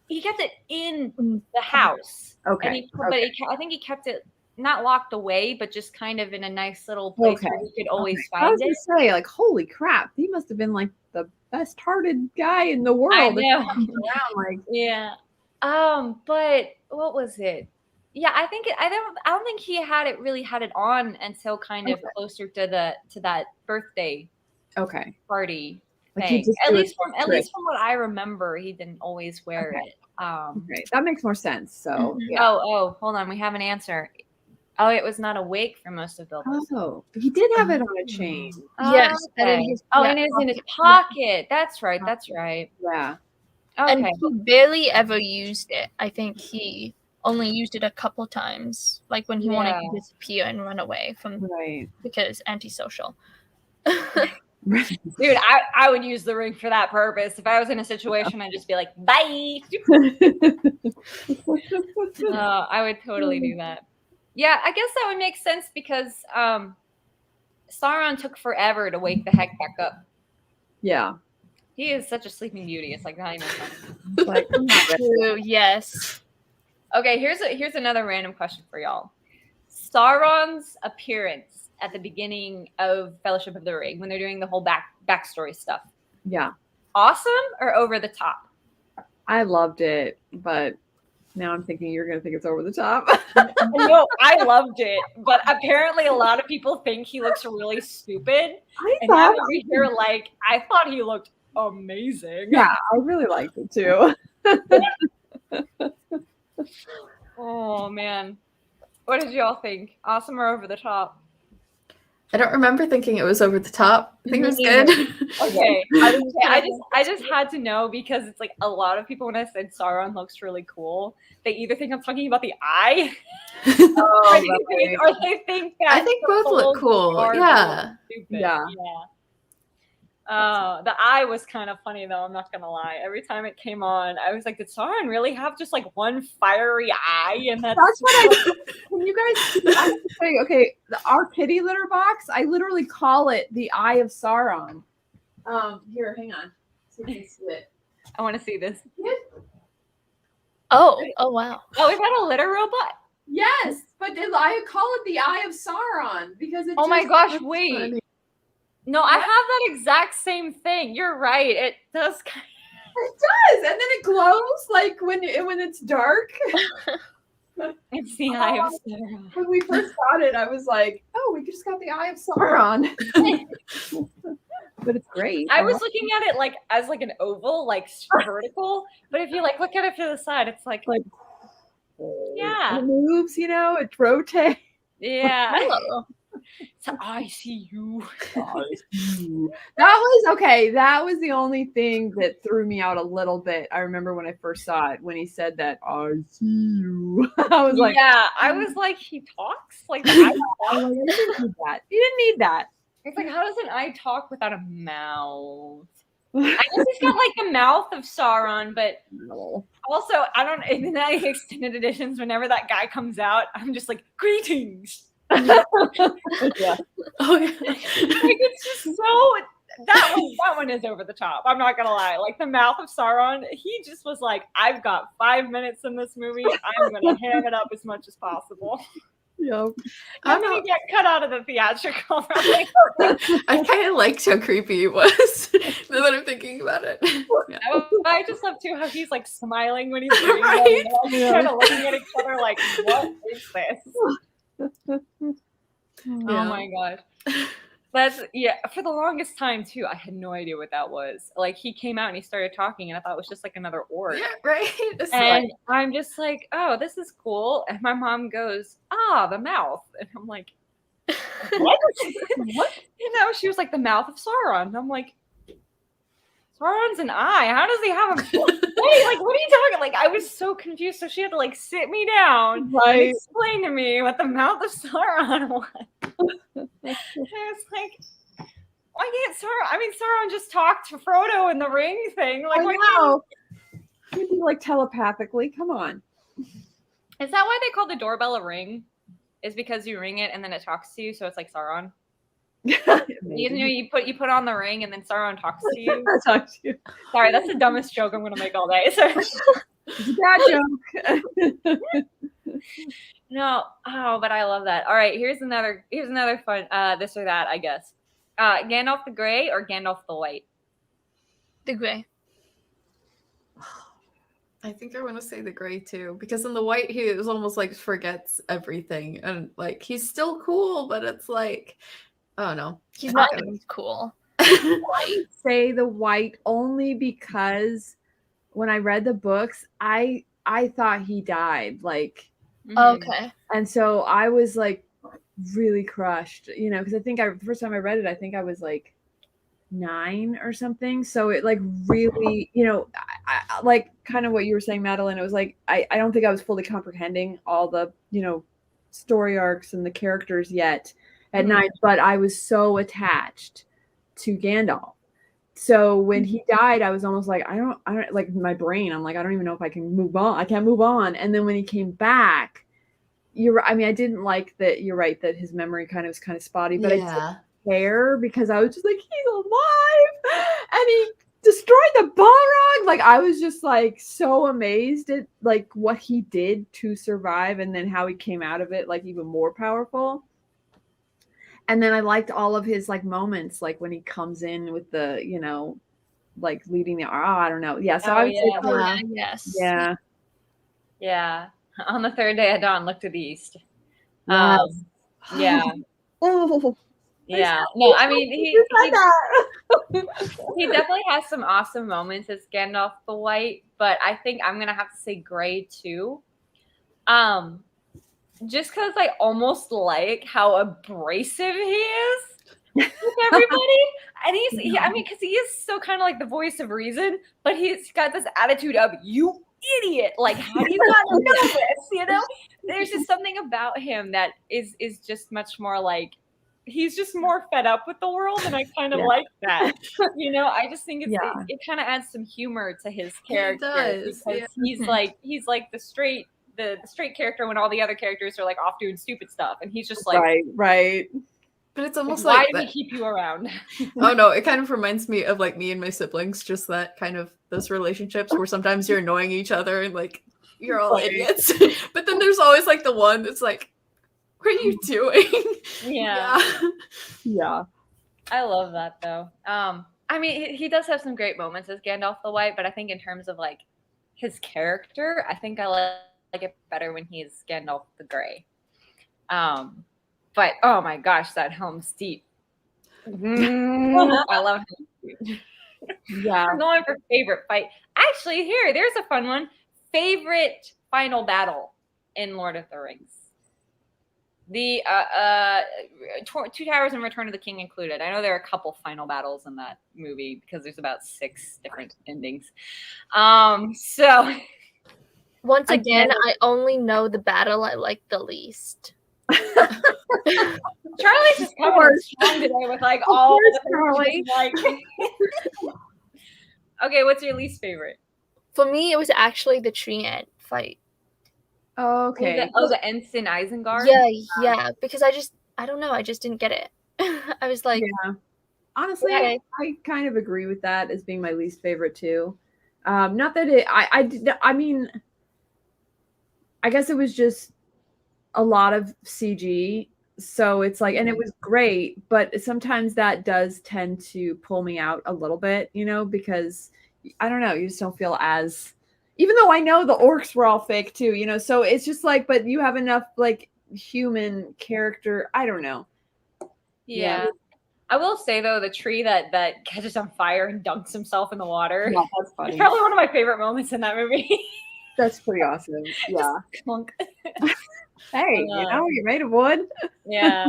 He kept it in the house. Okay. But I think he kept it not locked away, but just kind of in a nice little place where you could always find it. I was going to say, like, holy crap, he must have been like the best-hearted guy in the world. I know. But what was it? Yeah, I don't think he had it on until kind of closer to that birthday party thing. At least from what I remember, he didn't always wear it. Okay, that makes more sense. So yeah. Oh, hold on, we have an answer. Oh, it was not awake for most of Bilbo's. Oh, he did have it on a chain. Yes. Okay. And and it was in his pocket. That's right. Yeah. Okay. And he barely ever used it. I think he only used it a couple times, like when he wanted to disappear and run away from because antisocial. Dude, I would use the ring for that purpose. If I was in a situation, I'd just be like, bye. I would totally do that. Yeah, I guess that would make sense because Sauron took forever to wake the heck back up. Yeah. He is such a sleeping beauty. It's like not even funny. Like, yes. Okay, here's another random question for y'all. Sauron's appearance at the beginning of Fellowship of the Ring, when they're doing the whole backstory stuff. Yeah. Awesome or over the top? I loved it, but now I'm thinking you're going to think it's over the top. No, I loved it, but apparently a lot of people think he looks really stupid. I thought he looked amazing. Yeah, I really liked it too. Oh man, what did y'all think? Awesome or over the top? I don't remember thinking it was over the top. I think it was good. Okay, I just had to know because it's like a lot of people when I said Sauron looks really cool, they either think I'm talking about the eye, or they think that I think both look cool. Yeah. Yeah. The eye was kind of funny though, I'm not gonna lie. Every time it came on, I was like, did Sauron really have just like one fiery eye? And that's what I can you guys see, I have to say, okay, our kitty litter box, I literally call it the Eye of Sauron. Here, hang on. See if you can see it. I want to see this. Oh wow. Oh, is that a litter robot? Yes, but I call it the Eye of Sauron because it's my gosh, wait. Funny. No, I have that exact same thing. You're right. It does. It does, and then it glows like when it's dark. It's the Eye of Sauron. When we first got it, I was like, "Oh, we just got the Eye of Sauron." But it's great. I was looking at it like as like an oval, like vertical. But if you like look at it to the side, it's like yeah, it moves. It rotates. Yeah. Hello. So I see you. That was the only thing that threw me out a little bit. I remember when I first saw it, when he said that, I see you. I was like, yeah, I was like, he talks like that. I didn't need that. He didn't need that. It's like, how does an eye talk without a mouth? I guess he's got like the mouth of Sauron, but also I don't. In the extended editions, whenever that guy comes out, I'm just like, greetings. Yeah. Oh yeah. Like it's just so that one is over the top. I'm not gonna lie. Like the mouth of Sauron, he just was like, I've got 5 minutes in this movie. I'm gonna ham it up as much as possible. Yep. I'm gonna get cut out of the theatrical. I kind of liked how creepy he was. Now that I'm thinking about it. Yeah. I just love too how he's like smiling when he's doing it. Right? Kind of looking at each other like, what is this? Oh my god. That's for the longest time too, I had no idea what that was. Like he came out and he started talking and I thought it was just like another orc. Yeah, right. And I'm just like, oh, this is cool. And my mom goes, the mouth. And I'm like, what? What? She was like, the mouth of Sauron. And I'm like, Sauron's an eye. How does he have a Wait, like what are you talking? Like I was so confused. So she had to like sit me down and explain to me what the mouth of Sauron was. And I was like, why can't Sauron? I mean, Sauron just talked to Frodo in the ring thing. Like, You'd be like telepathically. Come on. Is that why they call the doorbell a ring? Is because you ring it and then it talks to you, so it's like Sauron. You put on the ring and then Sauron talks to you. Sorry, that's the dumbest joke I'm gonna make all day. So bad joke. No, but I love that. All right, here's another fun this or that, I guess. Gandalf the Grey or Gandalf the White? The Grey. I think I want to say the Grey too, because in the White he was almost like forgets everything, and like he's still cool, but it's like, oh no, he's not cool. I say the white only because when I read the books, I thought he died. Like, Okay. and so I was like really crushed, you know, because I think the first time I read it, I think I was like 9 or something. So it like really, you know, I like kind of what you were saying, Madeline. It was like I don't think I was fully comprehending all the, you know, story arcs and the characters yet at night, but I was so attached to Gandalf. So when he died, I was almost like, I don't like my brain. I'm like, I don't even know if I can move on. I can't move on. And then when he came back, I mean, I didn't like that. You're right that his memory was kind of spotty, but I didn't care because I was just like, he's alive and he destroyed the Balrog. Like, I was just like so amazed at like what he did to survive and then how he came out of it like even more powerful. And then I liked all of his like moments, like when he comes in with the, you know, like leading the I don't know. Yeah. So I was yes. Yeah. Yeah. On the third day at dawn, look to the east. Yes. Yeah. Oh. Yeah. No, I mean he definitely has some awesome moments as Gandalf the White, but I think I'm gonna have to say gray too. Just because I almost like how abrasive he is with everybody. And I mean, because he is so kind of like the voice of reason, but he's got this attitude of, you idiot. Like, how do you not know this? You know? There's just something about him that is just much more like, he's just more fed up with the world, and I kind of like that. You know, I just think it kind of adds some humor to his character because he's like the straight character when all the other characters are like off doing stupid stuff, and he's just like right. But it's almost why like do we keep you around? Oh no, it kind of reminds me of like me and my siblings, just that kind of those relationships where sometimes you're annoying each other and like you're all idiots. But then there's always like the one that's like, what are you doing? Yeah. Yeah. I love that though. I mean, he does have some great moments as Gandalf the White, but I think in terms of like his character, I think I like it better when he's Gandalf the Gray. But oh my gosh, that Helms Deep. I love Helms Deep. Yeah. I'm going for favorite fight. Actually, there's a fun one. Favorite final battle in Lord of the Rings. The Two Towers and Return of the King included. I know there are a couple final battles in that movie because there's about 6 different endings. So once again, I only know the battle I like the least. Charlie's just coming strong today with like all the things like. Okay, what's your least favorite? For me, it was actually the tree ant fight. Oh, okay. The Ensign Isengard? Yeah. Because I don't know. I just didn't get it. I was like... Yeah. Honestly, I kind of agree with that as being my least favorite too. Not that I mean, I guess it was just a lot of CG. So it's like, and it was great, but sometimes that does tend to pull me out a little bit, you know, because I don't know, you just don't feel as, even though I know the orcs were all fake too, you know, so it's just like, but you have enough like human character. I don't know. Yeah. I will say though, the tree that catches on fire and dunks himself in the water. Yeah, that's funny. It's probably one of my favorite moments in that movie. That's pretty awesome. Yeah. Clunk. Hey, you know, you're made of wood. Yeah.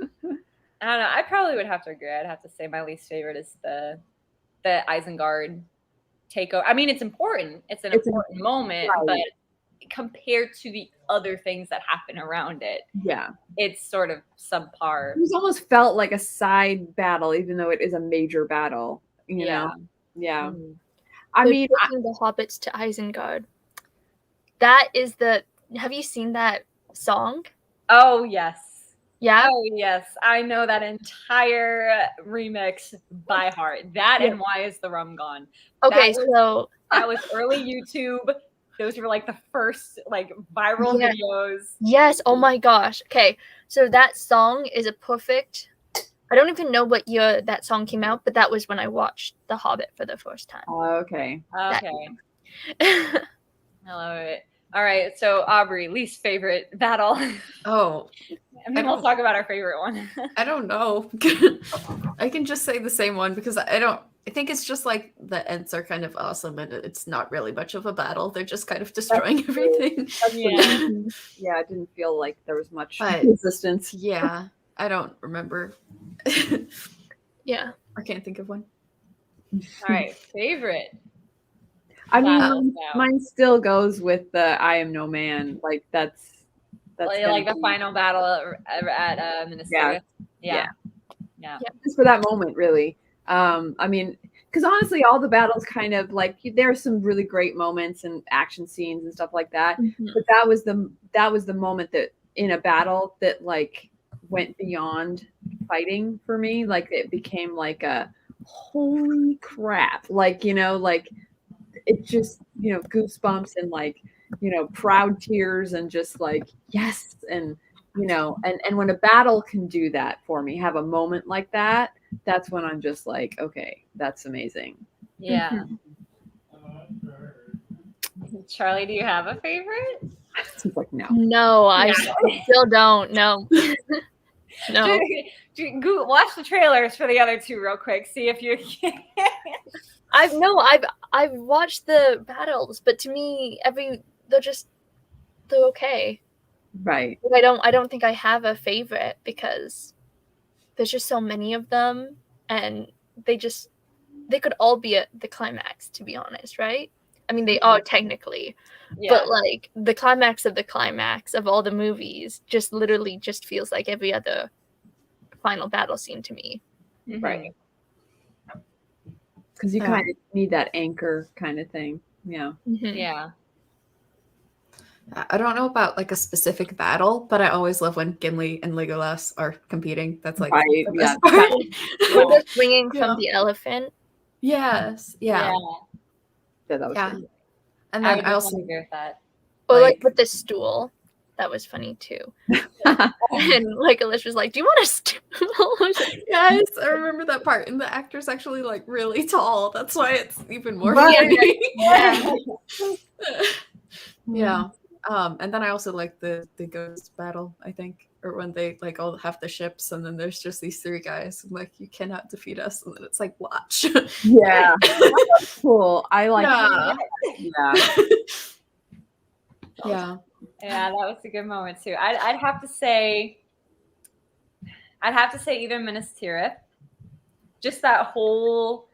I don't know. I probably would have to agree. I'd have to say my least favorite is the Isengard takeover. I mean, it's important. It's an important moment, but compared to the other things that happen around it, it's sort of subpar. It almost felt like a side battle, even though it is a major battle. You know? Yeah. Mm-hmm. I mean, taking the hobbits to Isengard. That is have you seen that song? Oh, yes. Yeah? Oh, yes. I know that entire remix by heart. That and Why Is the Rum Gone? Okay, that was early YouTube. Those were like the first like viral videos. Yes. Oh my gosh. Okay. So that song is a perfect. I don't even know what year that song came out, but that was when I watched The Hobbit for the first time. Okay. I love it. All right. So Aubrey, least favorite battle. Oh, And then we'll talk about our favorite one. I don't know. I can just say the same one because I think it's just like the ends are kind of awesome and it's not really much of a battle. They're just kind of destroying everything. Yeah, it didn't feel like there was much resistance. Yeah, I don't remember. Yeah. I can't think of one. All right, favorite. I mean, mine still goes with the I Am No Man. Like that's like the final battle at Ministry. Yeah. Just for that moment, really. I mean, because honestly, all the battles kind of like there are some really great moments and action scenes and stuff like that. Mm-hmm. But that was the moment that in a battle that like went beyond fighting for me. Like it became like a holy crap. Like, you know, like it just, you know, goosebumps and like, you know, proud tears and just like, yes. And, you know, and when a battle can do that for me, have a moment like that, that's when I'm just like, okay, that's amazing. Yeah. Charlie, do you have a favorite? Seems like no. No, I still don't. No. No. Watch the trailers for the other two real quick. See if you can. I've watched the battles, but to me, they're okay. Right. I don't think I have a favorite because there's just so many of them, and they could all be at the climax, to be honest, right? I mean, they are technically, but like the climax of all the movies just literally just feels like every other final battle scene to me. Mm-hmm. Right. Because you kind of need that anchor kind of thing. Yeah. Mm-hmm. Yeah. I don't know about like a specific battle, but I always love when Gimli and Legolas are competing. That's like the best part. When they're swinging from the elephant. Yes. Yeah. That was good. And then I also agree with that. Or like with the stool. That was funny too. And Legolas was like, "Do you want a stool?" Yes, I remember that part. And the actor's actually like really tall. That's why it's even more funny. Yeah. And then I also like the ghost battle, I think, or when they like all have the ships and then there's just these three guys. I'm like, you cannot defeat us. And then it's like, watch. Yeah. That's cool. I like that. Yeah. Yeah, that was a good moment too. I'd have to say even Minas Tirith. Just that whole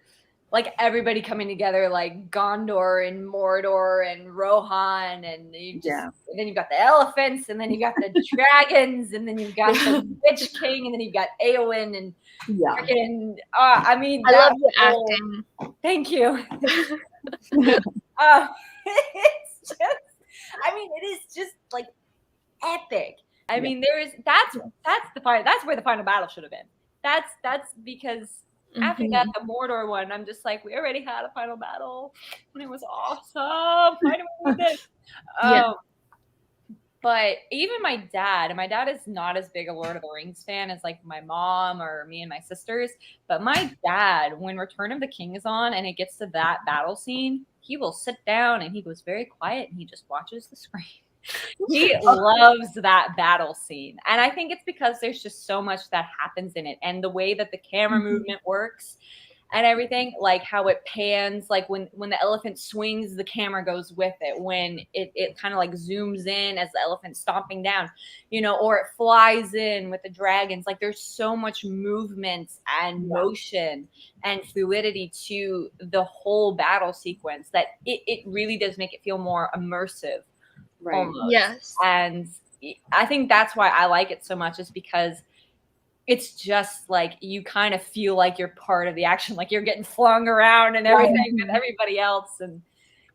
like everybody coming together, like Gondor and Mordor and Rohan, and and then you've got the elephants, and then you've got the dragons, and then you've got the Witch King, and then you've got Eowyn, and freaking, I mean, I love your acting. Thank you. It's just, I mean, it is just like epic. I mean, that's where the final battle should have been. That's because. After that, the Mordor one, I'm just like, we already had a final battle, and it was awesome. Why do we do this? But even my dad, and my dad is not as big a Lord of the Rings fan as like my mom or me and my sisters. But my dad, when Return of the King is on and it gets to that battle scene, he will sit down and he goes very quiet and he just watches the screen. He loves that battle scene. And I think it's because there's just so much that happens in it. And the way that the camera movement works and everything, like how it pans, like when the elephant swings, the camera goes with it. When it kind of like zooms in as the elephant's stomping down, you know, or it flies in with the dragons. Like there's so much movement and motion and fluidity to the whole battle sequence that it really does make it feel more immersive. Right. Almost. Yes. And I think that's why I like it so much, is because it's just like you kind of feel like you're part of the action, like you're getting flung around and everything with everybody else. And,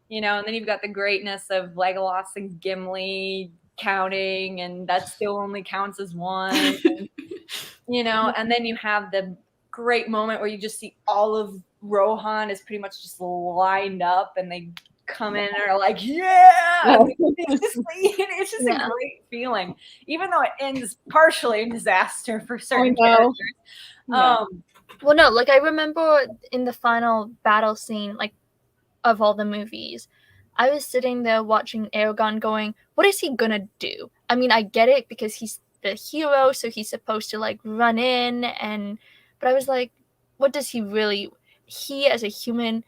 you know, and then you've got the greatness of Legolas and Gimli counting, and that still only counts as one. And, you know, and then you have the great moment where you just see all of Rohan is pretty much just lined up and they come in and are like, it's just a great feeling, even though it ends partially in disaster for certain characters. Well, no, like I remember in the final battle scene, like of all the movies, I was sitting there watching Aragorn going, what is he gonna do? I mean, I get it because he's the hero, so he's supposed to like run in, and but I was like, what does he really? He as a human,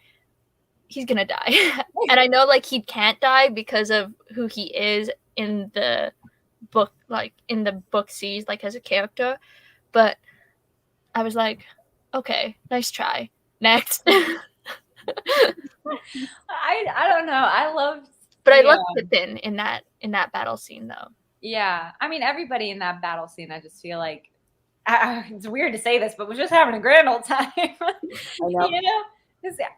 he's gonna die, and I know like he can't die because of who he is in the book, like in the book series, like as a character, but I was like, okay, nice try. Next. I don't know. I loved, but I loved Pippin in that battle scene though. Yeah, I mean everybody in that battle scene. I just feel like it's weird to say this, but we're just having a grand old time. You know,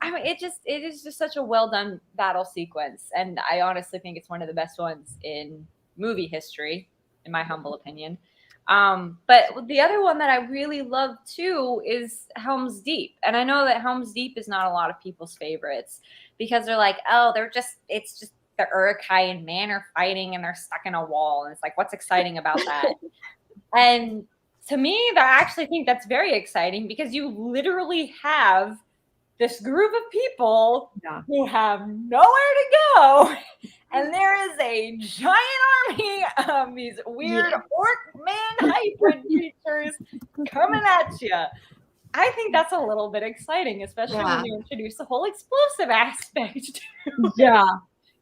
I mean, it is just such a well done battle sequence, and I honestly think it's one of the best ones in movie history, in my humble opinion. But the other one that I really love too is Helms Deep, and I know that Helms Deep is not a lot of people's favorites because they're like, oh, it's just the Uruk-hai and man are fighting and they're stuck in a wall, and it's like, what's exciting about that? And to me, I actually think that's very exciting because you literally have this group of people who have nowhere to go, and there is a giant army of these weird orc man hybrid creatures coming at you. I think that's a little bit exciting, especially when you introduce the whole explosive aspect. Yeah.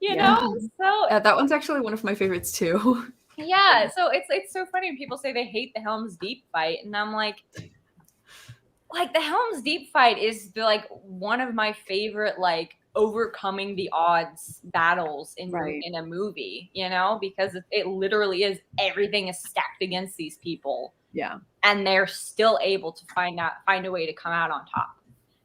You know? So that one's actually one of my favorites too. Yeah, so it's so funny when people say they hate the Helms Deep fight, and I'm like the Helms Deep fight is like one of my favorite like overcoming the odds battles in a movie, you know, because it literally is, everything is stacked against these people. Yeah. And they're still able to find a way to come out on top.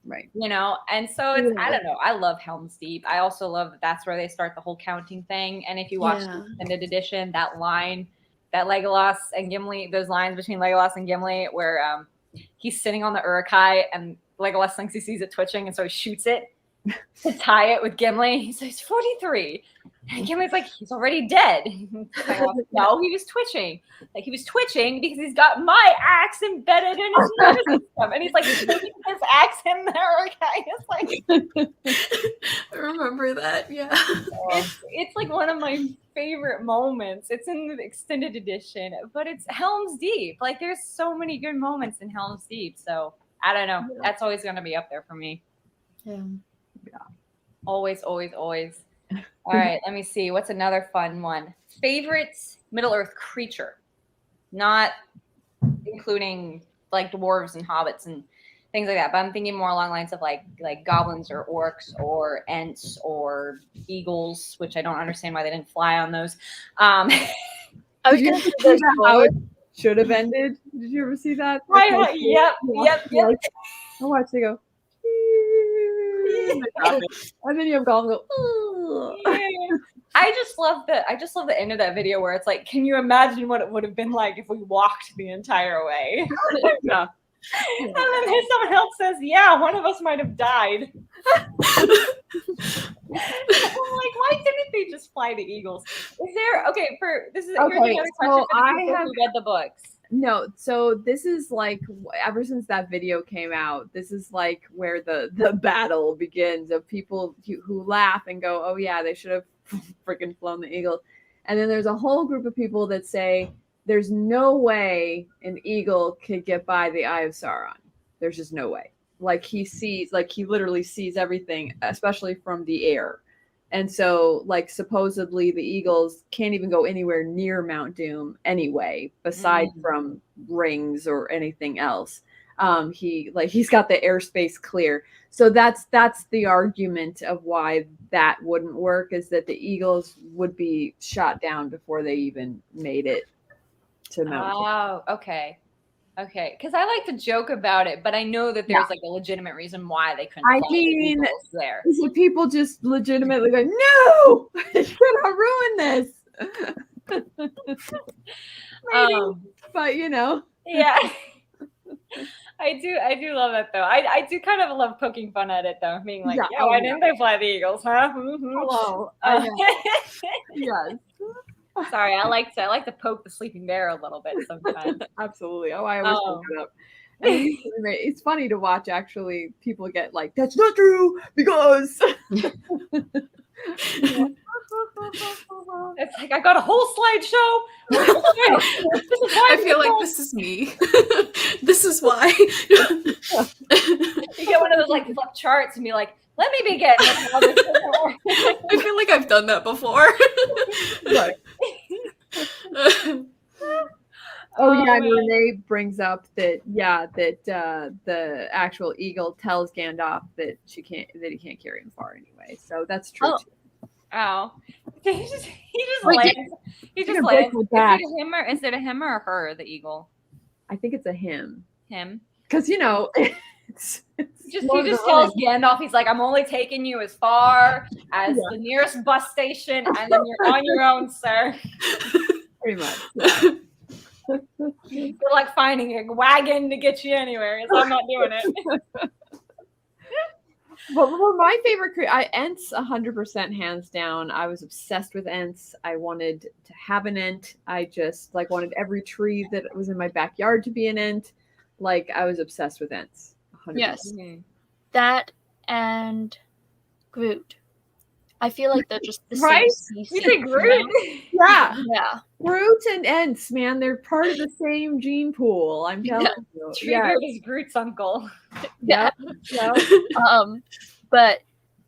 Right. You know, and so it's, I don't know. I love Helms Deep. I also love that's where they start the whole counting thing. And if you watch the extended edition, that line that Legolas and Gimli, those lines between Legolas and Gimli where he's sitting on the Uruk-hai and Legolas thinks he sees it twitching, and so he shoots it to tie it with Gimli. He says 43. And Gimli's like, he's already dead. No, he was twitching. Like, he was twitching because he's got my axe embedded in his nervous system. And he's like, he's putting his axe in there. Okay. It's like, I remember that. Yeah. It's like one of my favorite moments. It's in the extended edition, but it's Helms Deep. Like, there's so many good moments in Helms Deep. So I don't know. That's always going to be up there for me. Yeah. Always, always, always. All right, let me see. What's another fun one? Favorite Middle-earth creature, not including like dwarves and hobbits and things like that. But I'm thinking more along the lines of like goblins or orcs or ents or eagles, which I don't understand why they didn't fly on those. I was going to say how it should have ended. Did you ever see that? Yep. I watched it go. And then you have Gollum go. I just love the end of that video where it's like, can you imagine what it would have been like if we walked the entire way? Yeah. And then someone else says, yeah, one of us might have died. I'm like, why didn't they just fly the eagles? Is there here's another question for people who read the books. No, so this is like, ever since that video came out, this is like where the battle begins of people who laugh and go, oh yeah, they should have freaking flown the eagle. And then there's a whole group of people that say there's no way an eagle could get by the Eye of Sauron. There's just no way. Like he literally sees everything, especially from the air. And so, like, supposedly the eagles can't even go anywhere near Mount Doom anyway, aside from rings or anything else. He's got the airspace clear. So that's the argument of why that wouldn't work, is that the eagles would be shot down before they even made it to Mount Doom. Oh, okay. Okay, because I like to joke about it, but I know that there's like a legitimate reason why they couldn't. I mean, there. People just legitimately go, no, you're gonna ruin this. But you know, yeah, I do love that though. I do kind of love poking fun at it though, being like, why didn't they fly the eagles, huh? Hello. Yes. Sorry, I like to poke the sleeping bear a little bit sometimes. Absolutely. Oh, I always poke it up. And it's funny to watch actually people get like, that's not true because It's like I got a whole slideshow. I feel like this is me. This is why. You get one of those like flip charts and be like, "Let me begin." I feel like I've done that before. Right. Oh yeah, and Renee brings up that the actual eagle tells Gandalf that he can't carry him far anyway. So that's true too. Oh. He just Wait, lands. He just lands. Is it a him or her, the eagle? I think it's a him. Him. Because it's he just tells Gandalf, he's like, I'm only taking you as far as the nearest bus station, and then you're on your own, sir. Pretty much. Yeah. You're like finding a wagon to get you anywhere. So I'm not doing it. Well, my favorite Ents 100% hands down. I was obsessed with Ents. I wanted to have an Ent. I just wanted every tree that was in my backyard to be an Ent. I was obsessed with Ents. 100%. Yes, that and Groot. I feel like they're just the same species. You say Groot? Yeah. Groot and Ents, man, they're part of the same gene pool. I'm telling you. Groot is Groot's uncle. Yeah. But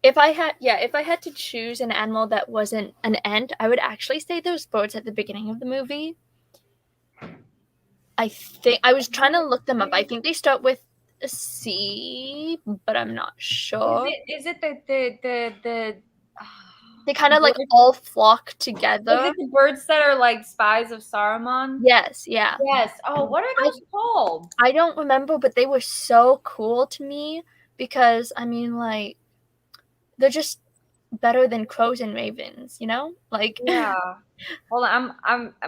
if I had to choose an animal that wasn't an Ent, I would actually say those birds at the beginning of the movie. I think I was trying to look them up. I think they start with a C, but I'm not sure. Is it the they kind of all flock together? Is it the birds that are like spies of Saruman? Yes, yeah. Yes. Oh, what are those called? I don't remember, but they were so cool to me because they're just better than crows and ravens, Yeah. Well, I'm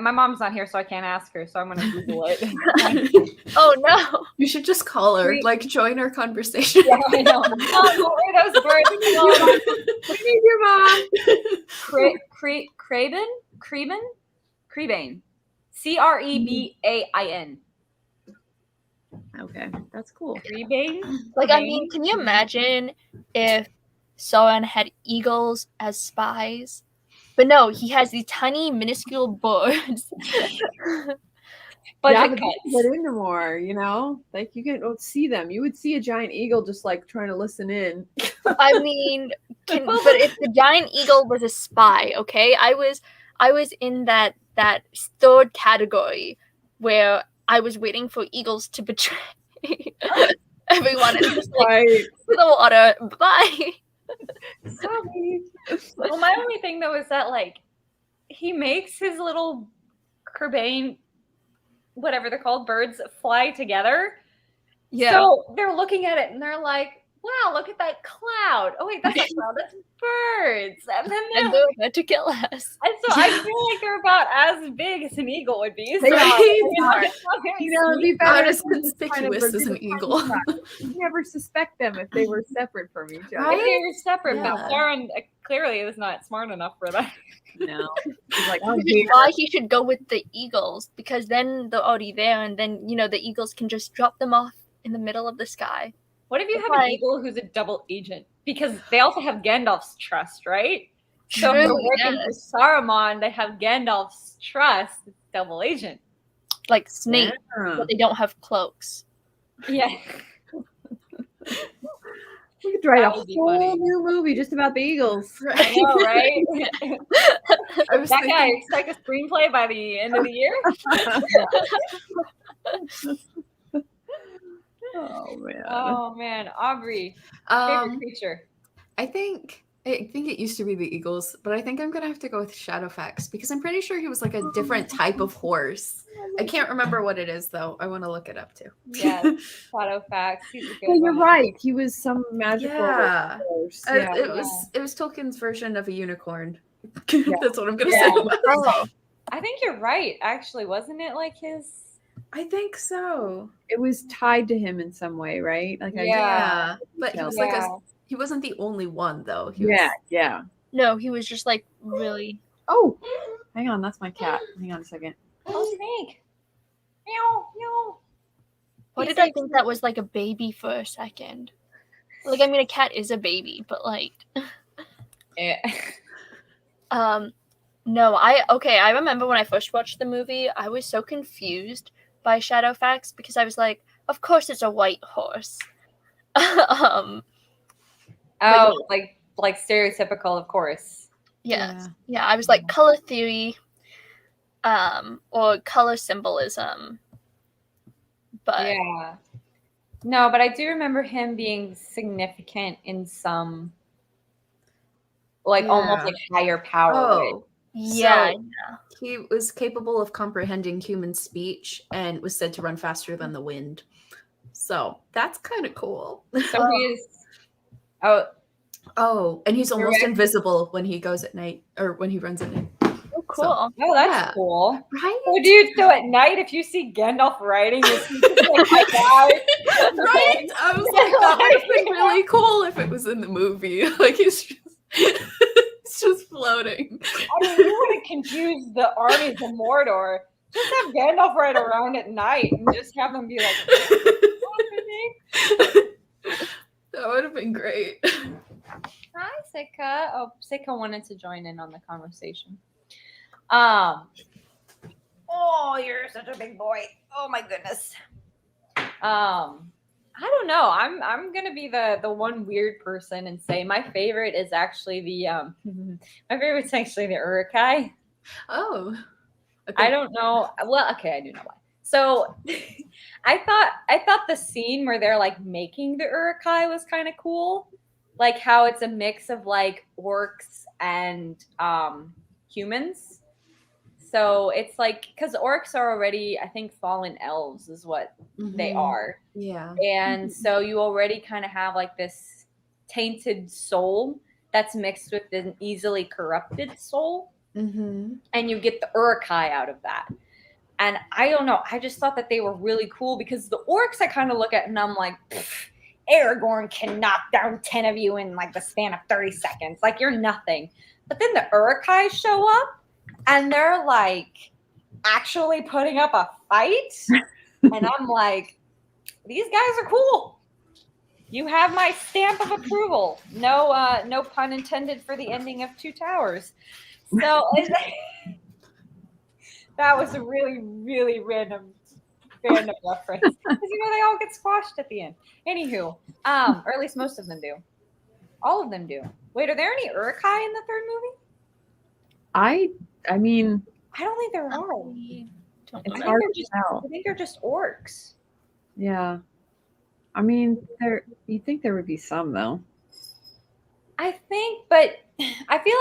my mom's not here, so I can't ask her, so I'm gonna Google it. Oh no. You should just call her, join our conversation. Yeah, I know. Mom, what are those birds? What do you do, Mom? Crebain. Crebain. Okay, that's cool. Crebain? I mean, can you imagine if Sauron had eagles as spies? But no, he has these tiny, minuscule birds. But get into more, you can see them. You would see a giant eagle just trying to listen in. I mean, but if the giant eagle was a spy, okay, I was in that third category where I was waiting for eagles to betray everyone and just to the water. Bye. Sorry. Well, my only thing though is that he makes his little Crebain, whatever they're called, birds fly together. Yeah. So they're looking at it and they're like, "Wow, look at that cloud! Oh wait, that's not a cloud. That's birds." And then they're about to kill us. And so I feel like they're about as big as an eagle would be. So be not as conspicuous as an eagle. You never suspect them if they were separate from each other. Right? They were separate, but Sauron clearly is not smart enough for that. No. He's like, why he should go with the eagles, because then they're already there, and then the eagles can just drop them off in the middle of the sky. What if you have an eagle who's a double agent? Because they also have Gandalf's trust, right? So if they're working for Saruman, they have Gandalf's trust, double agent. Like Snape, but they don't have cloaks. Yeah. We could write a whole new movie just about the eagles. I know, right? Guy, expect a screenplay by the end of the year? Oh man, Aubrey, favorite creature. I think it used to be the eagles, but I think I'm gonna have to go with Shadowfax because I'm pretty sure he was a different type of horse. I can't remember what it is though. I want to look it up too. Yeah, Shadowfax. He's a good one. You're right. He was some magical horse. Yeah. It was Tolkien's version of a unicorn. That's what I'm gonna say. I think you're right. Actually, wasn't it his? I think so. It was tied to him in some way, right? But he was he wasn't the only one though. Yeah. No, he was just really. Oh, hang on, that's my cat. Hang on a second. Oh, snake. Meow, meow. Why did I think that was a baby for a second? I mean, a cat is a baby, but No, I remember when I first watched the movie, I was so confused by Shadowfax because I was like, of course it's a white horse. Like stereotypical, of course. Yes. Yeah, I was like color theory, or color symbolism. But yeah. No, but I do remember him being significant in some almost like higher power. Oh. Yeah, so he was capable of comprehending human speech and was said to run faster than the wind. So that's kind of cool. So he is. Oh, and he's almost invisible when he goes at night, or when he runs at night. Oh, cool. So, that's cool. Right? Oh, dude, so at night, if you see Gandalf riding, you see like, my God. Right? I was like, that would have been really cool if it was in the movie. Like, he's just floating. I mean, you would have confused the armies of Mordor. Just have Gandalf ride around at night and just have them be like, that would have been great. Hi, Sika. Oh, Sika wanted to join in on the conversation. Oh, you're such a big boy. Oh my goodness. I don't know. I'm gonna be the one weird person and say my favorite is actually the my favorite's actually the Uruk-hai. Oh. Okay. I don't know. Well, okay, I do know why. So I thought the scene where they're like making the Uruk-hai was kind of cool. Like how it's a mix of like orcs and humans. So it's like, because orcs are already, I think, fallen elves is what they are. Yeah. And so you already kind of have like this tainted soul that's mixed with an easily corrupted soul. And you get the Uruk-hai out of that. And I don't know. I just thought that they were really cool because the orcs I kind of look at and I'm like, Aragorn can knock down 10 of you in like the span of 30 seconds. Like you're nothing. But then the Uruk-hai show up and they're like actually putting up a fight. And I'm like, these guys are cool. You have my stamp of approval. No pun intended for the ending of Two Towers. So that was a really, really random reference. Because they all get squashed at the end. Anywho, or at least most of them do. All of them do. Wait, are there any Uruk-hai in the third movie? I mean, I don't think there are. It's hard to tell. I think they're just orcs. Yeah. I mean, you'd think there would be some though. I think, but I feel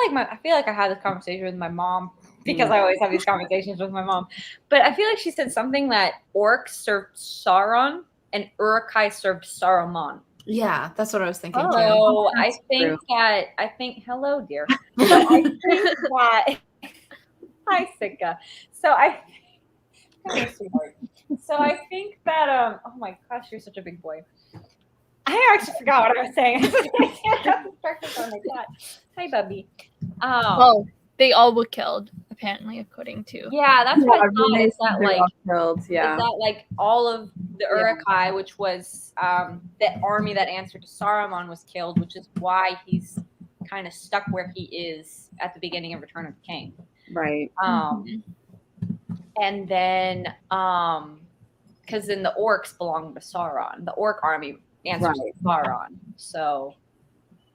like I had this conversation with my mom because I always have these conversations with my mom. But I feel like she said something that orcs served Sauron and Uruk-hai served Saruman. Yeah, that's what I was thinking. So I think hello, dear. So I think that hi, Sika. So I think that oh my gosh, you're such a big boy. I actually forgot what I was saying. Hi, Bubby. They all were killed, apparently, according to. Yeah, that's what I thought. Is that like all of the Uruk-hai, which was the army that answered to Saruman, was killed, which is why he's kind of stuck where he is at the beginning of Return of the King. Right. And then because then the orcs belong to Sauron. The orc army answers to Sauron. So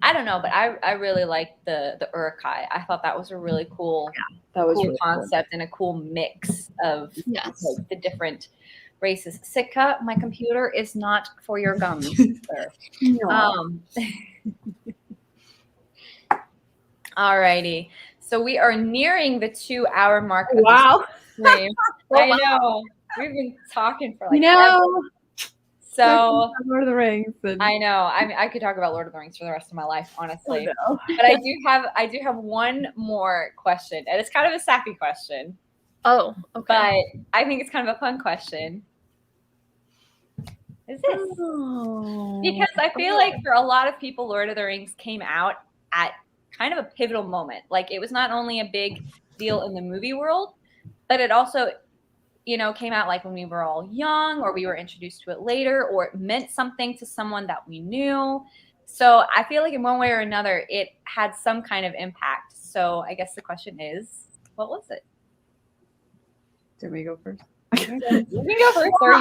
I don't know, but I really liked the Uruk-hai. I thought that was a really cool, really concept and a cool mix of like, the different races. Sitka, my computer is not for your gums, sir. Alrighty. So we are nearing the 2-hour mark. Wow. I know. We've been talking for like so Lord of the Rings. I know. I mean, I could talk about Lord of the Rings for the rest of my life, honestly. But I do have one more question, and it's kind of a sappy question. Oh, okay. But I think it's kind of a fun question. Is this? Because I feel like for a lot of people, Lord of the Rings came out at kind of a pivotal moment. Like it was not only a big deal in the movie world, but it also came out like when we were all young or we were introduced to it later or it meant something to someone that we knew. So I feel like in one way or another, it had some kind of impact. So I guess the question is, what was it? Did we go first? You can go first, or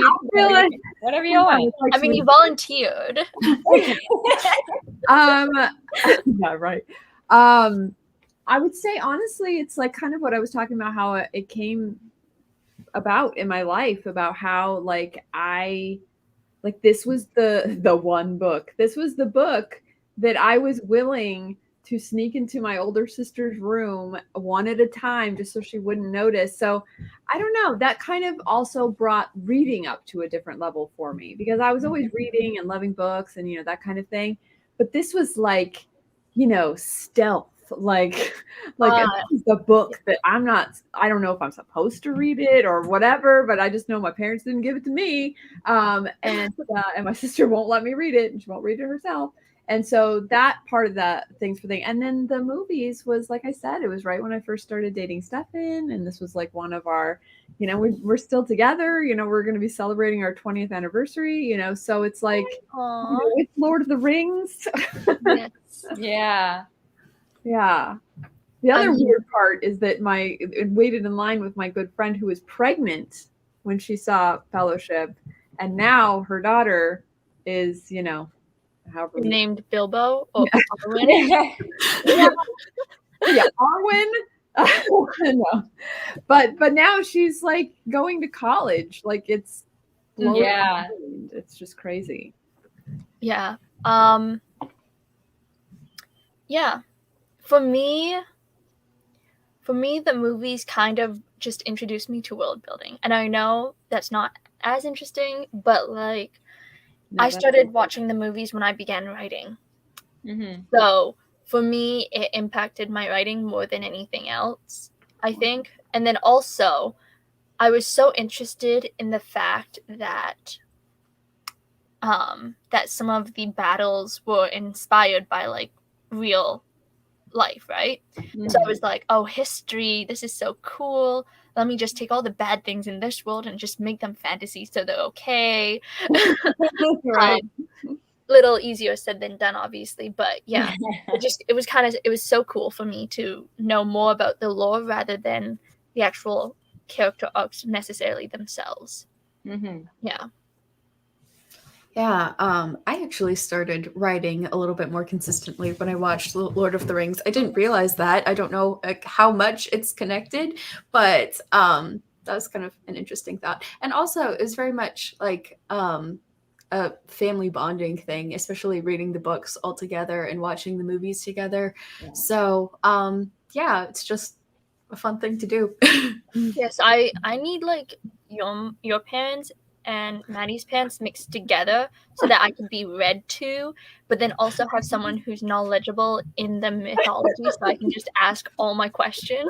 whatever you want. I mean, you volunteered. Yeah, right. I would say honestly, it's like kind of what I was talking about, how it came about in my life, about how like this was the one book. This was the book that I was willing to sneak into my older sister's room one at a time just so she wouldn't notice. So I don't know, that kind of also brought reading up to a different level for me, because I was always reading and loving books and, you know, that kind of thing. But this was like, you know, stealth. Like the book that I don't know if I'm supposed to read it or whatever, but I just know my parents didn't give it to me. And my sister won't let me read it, and she won't read it herself. And so that part of that things for thing. And then the movies was, like I said, it was right when I first started dating Stefan. And this was like one of our, you know, we're still together, you know, we're going to be celebrating our 20th anniversary, you know, so it's like, you know, it's Lord of the Rings. Yes. Yeah. Yeah. The other weird part is that it waited in line with my good friend who was pregnant when she saw Fellowship. And now her daughter is, you know, named Bilbo or Arwen. Yeah, Arwen. No. But now she's like going to college. Like it's just crazy. Yeah. Yeah. For me, the movies kind of just introduced me to world building. And I know that's not as interesting, but like I started watching the movies when I began writing. Mm-hmm. So for me, it impacted my writing more than anything else, I think. And then also, I was so interested in the fact that that some of the battles were inspired by like real life, right? Mm-hmm. So I was like, oh, history, this is so cool. Let me just take all the bad things in this world and just make them fantasy so they're okay. Right. Little easier said than done, obviously, but yeah, it was so cool for me to know more about the lore rather than the actual character arcs necessarily themselves. Mm-hmm. Yeah, I actually started writing a little bit more consistently when I watched Lord of the Rings. I didn't realize that. I don't know how much it's connected, but that was kind of an interesting thought. And also, it was very much like a family bonding thing, especially reading the books all together and watching the movies together. Yeah. So, yeah, it's just a fun thing to do. Yes, I need like your parents and Maddie's parents mixed together so that I can be read to, but then also have someone who's knowledgeable in the mythology so I can just ask all my questions.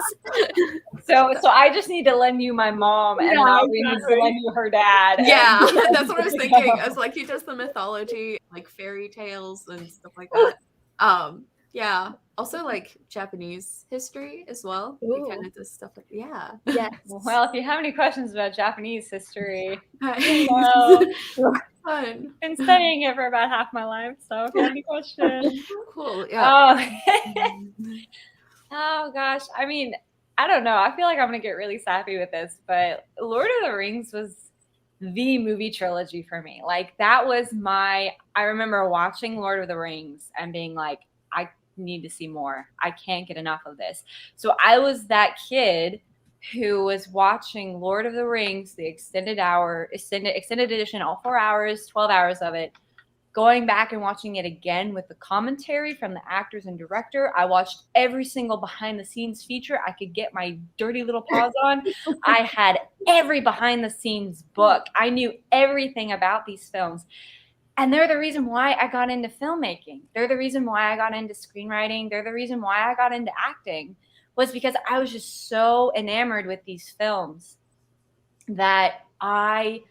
So I just need to lend you my mom, and Audrey needs to lend you her dad. Yeah, that's what I was thinking. I was like, he does the mythology, like fairy tales and stuff like that. Yeah. Also, like Japanese history as well. He kind of does stuff like Yes. Well, if you have any questions about Japanese history, fun. Been studying it for about half my life. So if you have any questions, cool. Yeah. Oh gosh, I mean, I don't know. I feel like I'm gonna get really sappy with this, but Lord of the Rings was the movie trilogy for me. Like that was I remember watching Lord of the Rings and being like, I need to see more. I can't get enough of this. So I was that kid who was watching Lord of the Rings, the extended edition, all 4 hours, 12 hours of it, going back and watching it again with the commentary from the actors and director. I watched every single behind the scenes feature I could get my dirty little paws on. I had every behind the scenes book. I knew everything about these films. And they're the reason why I got into filmmaking. They're the reason why I got into screenwriting. They're the reason why I got into acting, was because I was just so enamored with these films that I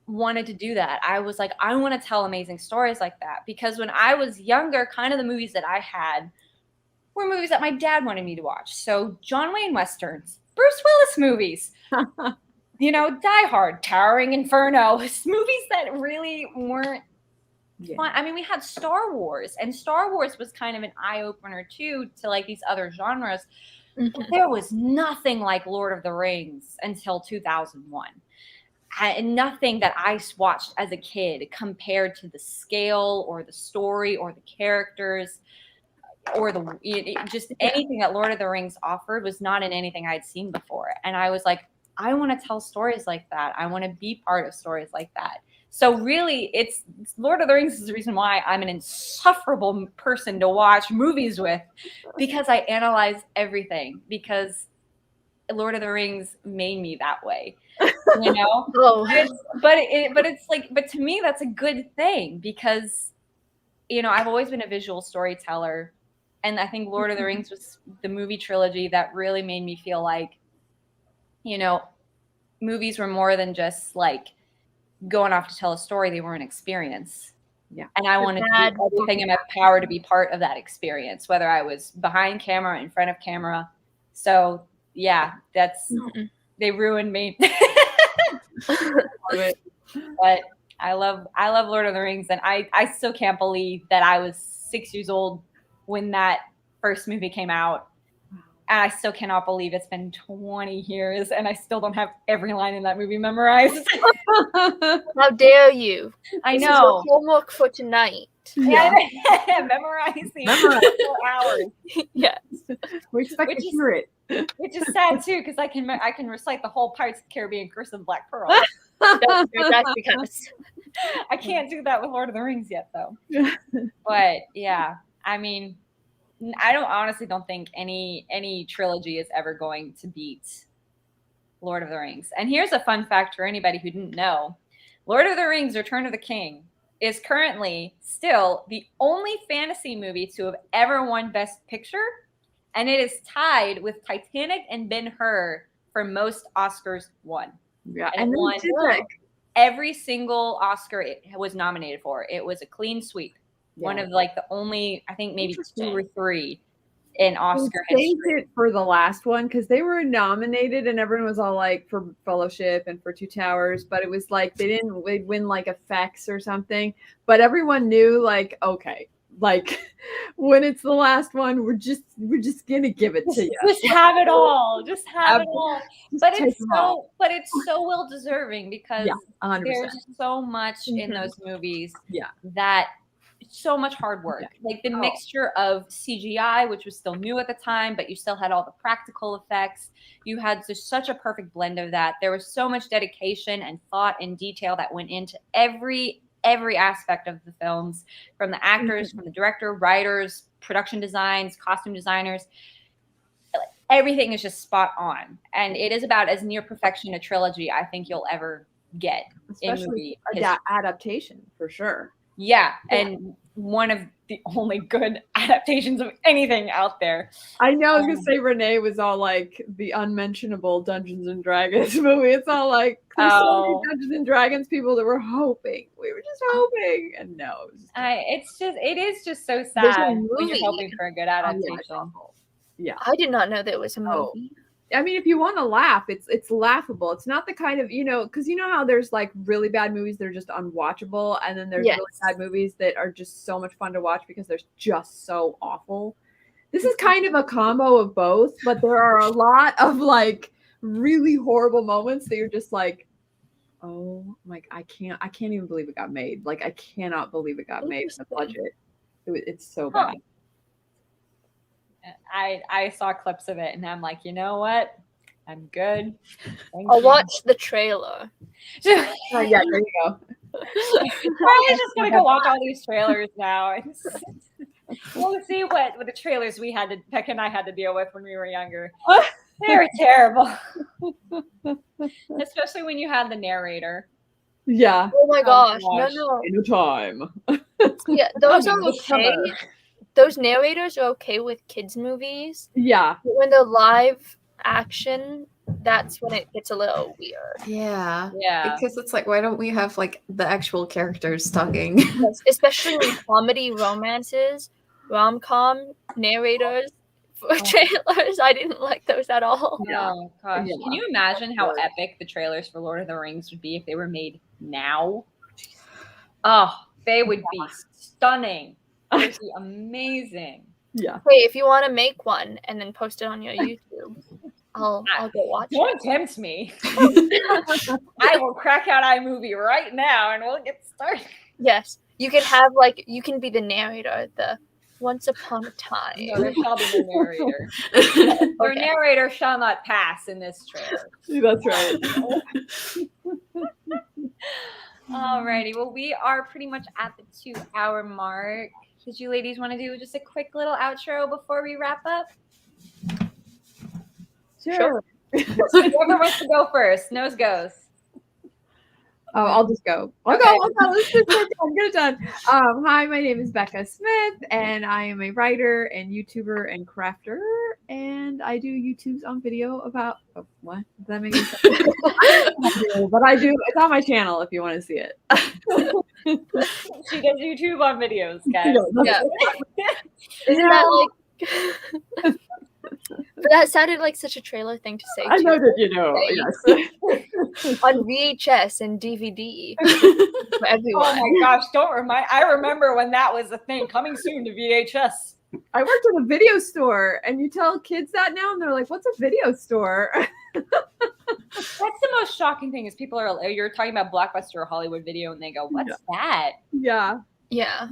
wanted to do that. I was like, I want to tell amazing stories like that. Because when I was younger, kind of the movies that I had were movies that my dad wanted me to watch. So John Wayne Westerns, Bruce Willis movies, Die Hard, Towering Inferno, movies that really weren't fun. I mean, we had Star Wars, and Star Wars was kind of an eye-opener too to like these other genres. But there was nothing like Lord of the Rings until 2001. And nothing that I watched as a kid compared to the scale or the story or the characters or just anything that Lord of the Rings offered was not in anything I'd seen before. And I was like, I want to tell stories like that. I want to be part of stories like that. So really, it's Lord of the Rings is the reason why I'm an insufferable person to watch movies with, because I analyze everything, because Lord of the Rings made me that way, you know. But to me that's a good thing, because you know I've always been a visual storyteller, and I think Lord of the Rings was the movie trilogy that really made me feel like, you know, movies were more than just like going off to tell a story. They were an experience. Yeah. And I wanted to do everything in my power to be part of that experience, whether I was behind camera, in front of camera. So yeah, they ruined me. But I love Lord of the Rings, and I still can't believe that I was 6 years old when that first movie came out. And I still cannot believe it's been 20 years and I still don't have every line in that movie memorized. How dare you? I know. This is your homework for tonight. Yeah. Memorizing 4 hours. Yes. We expect to hear it. Which is sad too, because I can recite the whole Pirates of the Caribbean, Curse of the Black Pearl. That's because I can't do that with Lord of the Rings yet, though. But yeah, I mean, I honestly don't think any trilogy is ever going to beat Lord of the Rings. And here's a fun fact for anybody who didn't know. Lord of the Rings: Return of the King is currently still the only fantasy movie to have ever won Best Picture, and it is tied with Titanic and Ben-Hur for most Oscars won. Yeah, and it won every single Oscar it was nominated for. It was a clean sweep. Yeah. One of like the only, I think maybe 2 or 3 in Oscar history. Saved it for the last one because they were nominated and everyone was all like for Fellowship and for Two Towers, but it was like they'd win like effects or something. But everyone knew like, okay, like when it's the last one, we're just gonna give it to you. Just have it all. Just have it all. But it's so well deserving, because there's so much in those movies that so much hard work. Like the mixture of CGI, which was still new at the time, but you still had all the practical effects. You had just such a perfect blend of that. There was so much dedication and thought and detail that went into every aspect of the films, from the actors, from the director, writers, production designs, costume designers. Everything is just spot on. And it is about as near perfection a trilogy I think you'll ever get. Especially adaptation, for sure. Yeah, and one of the only good adaptations of anything out there. I know, I was going to say Renee was all like the unmentionable Dungeons and Dragons movie. It's all like, there's so many Dungeons and Dragons people that were hoping. We were just hoping. And no. It is just so sad when you're hoping for a good adaptation. Yeah. I did not know there was a movie. I mean, if you want to laugh, it's laughable. It's not the kind of, because you know how there's like really bad movies that are just unwatchable, and then there's really bad movies that are just so much fun to watch because they're just so awful. This is kind of a combo of both, but there are a lot of like really horrible moments that you're just like, oh my, I can't even believe it got made. Like I cannot believe it got made with the budget. It's so bad. I saw clips of it and I'm like, you know what? I'm good. I'll watch the trailer. Yeah, there you go. I'm just gonna go watch all these trailers now. We'll see what the trailers Becca and I had to deal with when we were younger. They were terrible. Especially when you had the narrator. Yeah. Oh my gosh. No. Anytime. Yeah, those are okay. Those narrators are okay with kids' movies. Yeah. But when they're live action, that's when it gets a little weird. Yeah. Because it's like, why don't we have like the actual characters talking? Yes, especially in comedy romances, rom-com narrators for trailers. I didn't like those at all. Oh gosh. Yeah. Can you imagine how epic the trailers for Lord of the Rings would be if they were made now? Oh, They would be stunning. It would be amazing. Yeah. Hey, if you want to make one and then post it on your YouTube, I'll go watch it. Don't tempt me. I will crack out iMovie right now and we'll get started. Yes. You can be the narrator, the once upon a time. No, there shall be no narrator. Your narrator shall not pass in this trailer. That's right. Alrighty. Well, we are pretty much at the 2-hour mark. Did you ladies want to do just a quick little outro before we wrap up? Sure. Whoever wants to go first. Nose goes. Oh, I'll just go. I'll go. Let's just get it done. Hi, my name is Becca Smith, and I am a writer and YouTuber and crafter, and I do YouTubes on video about what? Does that make any sense? But I do. It's on my channel if you want to see it. She does YouTube on videos, guys. Yeah. Isn't that like? But that sounded like such a trailer thing to say. I know that you know. Yes. On VHS and DVD for everyone. Oh my gosh! I remember when that was a thing. Coming soon to VHS. I worked at a video store, and you tell kids that now, and they're like, "What's a video store?" That's the most shocking thing. Is you're talking about Blockbuster or Hollywood Video, and they go, "What's that?" Yeah. Yeah.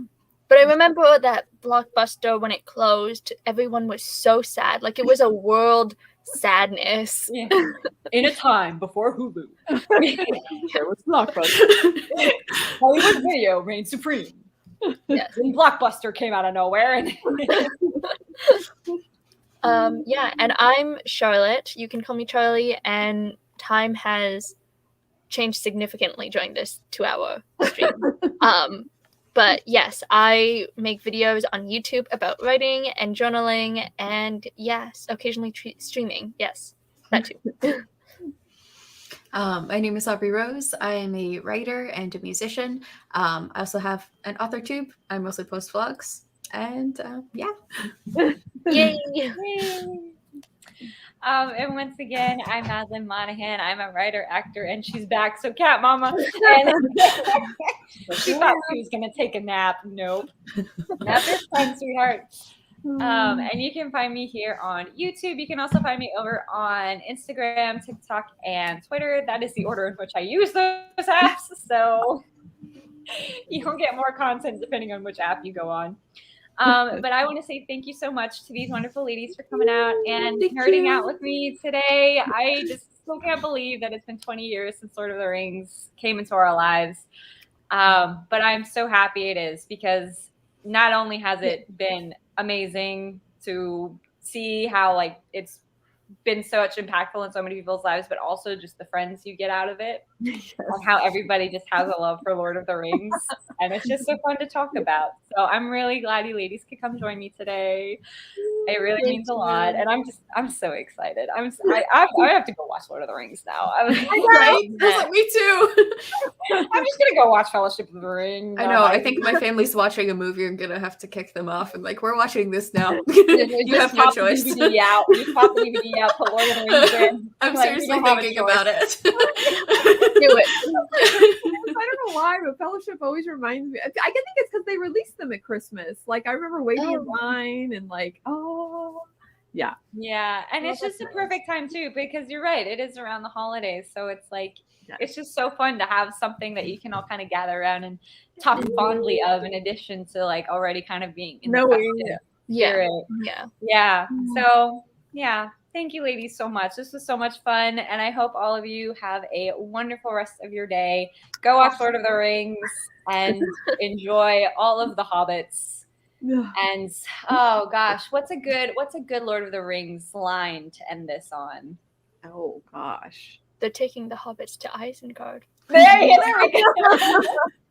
But I remember that Blockbuster, when it closed, everyone was so sad. Like, it was a world sadness. Yeah. In a time before Hulu. There was Blockbuster. Hollywood Video reigned supreme. Yes. And Blockbuster came out of nowhere. Yeah, and I'm Charlotte. You can call me Charlie, and time has changed significantly during this 2-hour stream. But yes, I make videos on YouTube about writing and journaling, and yes, occasionally streaming. Yes, that too. My name is Aubrey Rose. I am a writer and a musician. I also have an author tube. I mostly post vlogs, and yeah. Yay! And once again, I'm Madeline Monahan. I'm a writer, actor, and she's back. So, Cat Mama. And she thought she was going to take a nap. Nope. Not this time, sweetheart. And you can find me here on YouTube. You can also find me over on Instagram, TikTok, and Twitter. That is the order in which I use those apps. So you'll get more content depending on which app you go on. But I want to say thank you so much to these wonderful ladies for coming out and nerding out with me today. I just still can't believe that it's been 20 years since Lord of the Rings came into our lives. But I'm so happy it is, because not only has it been amazing to see how like it's been so much impactful in so many people's lives, but also just the friends you get out of it. Yes. And how everybody just has a love for Lord of the Rings. And it's just so fun to talk about. So I'm really glad you ladies could come join me today. It really means a lot. And I'm so excited. I have to go watch Lord of the Rings now. Right? Me too. I'm just gonna go watch Fellowship of the Ring. I know. I think my family's watching a movie. I'm gonna have to kick them off and like, we're watching this now. You have no choice. You pop the DVD out, put Lord of the Rings in. I'm seriously thinking about it. Do it. I don't know why, but Fellowship always reminds me. I think it's because they released them at Christmas. Like I remember waiting in line and like, yeah. And it's just a perfect time too, because you're right, it is around the holidays, so it's like it's just so fun to have something that you can all kind of gather around and talk fondly of, in addition to like already kind of being in the spirit. So thank you ladies so much. This was so much fun, and I hope all of you have a wonderful rest of your day. Go watch Lord of the Rings and enjoy all of the hobbits. And oh gosh, what's a good Lord of the Rings line to end this on? Oh gosh. They're taking the hobbits to Isengard. There we go.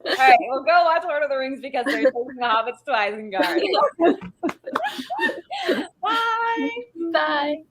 All right, we'll go watch Lord of the Rings because they're taking the hobbits to Isengard. Bye. Bye.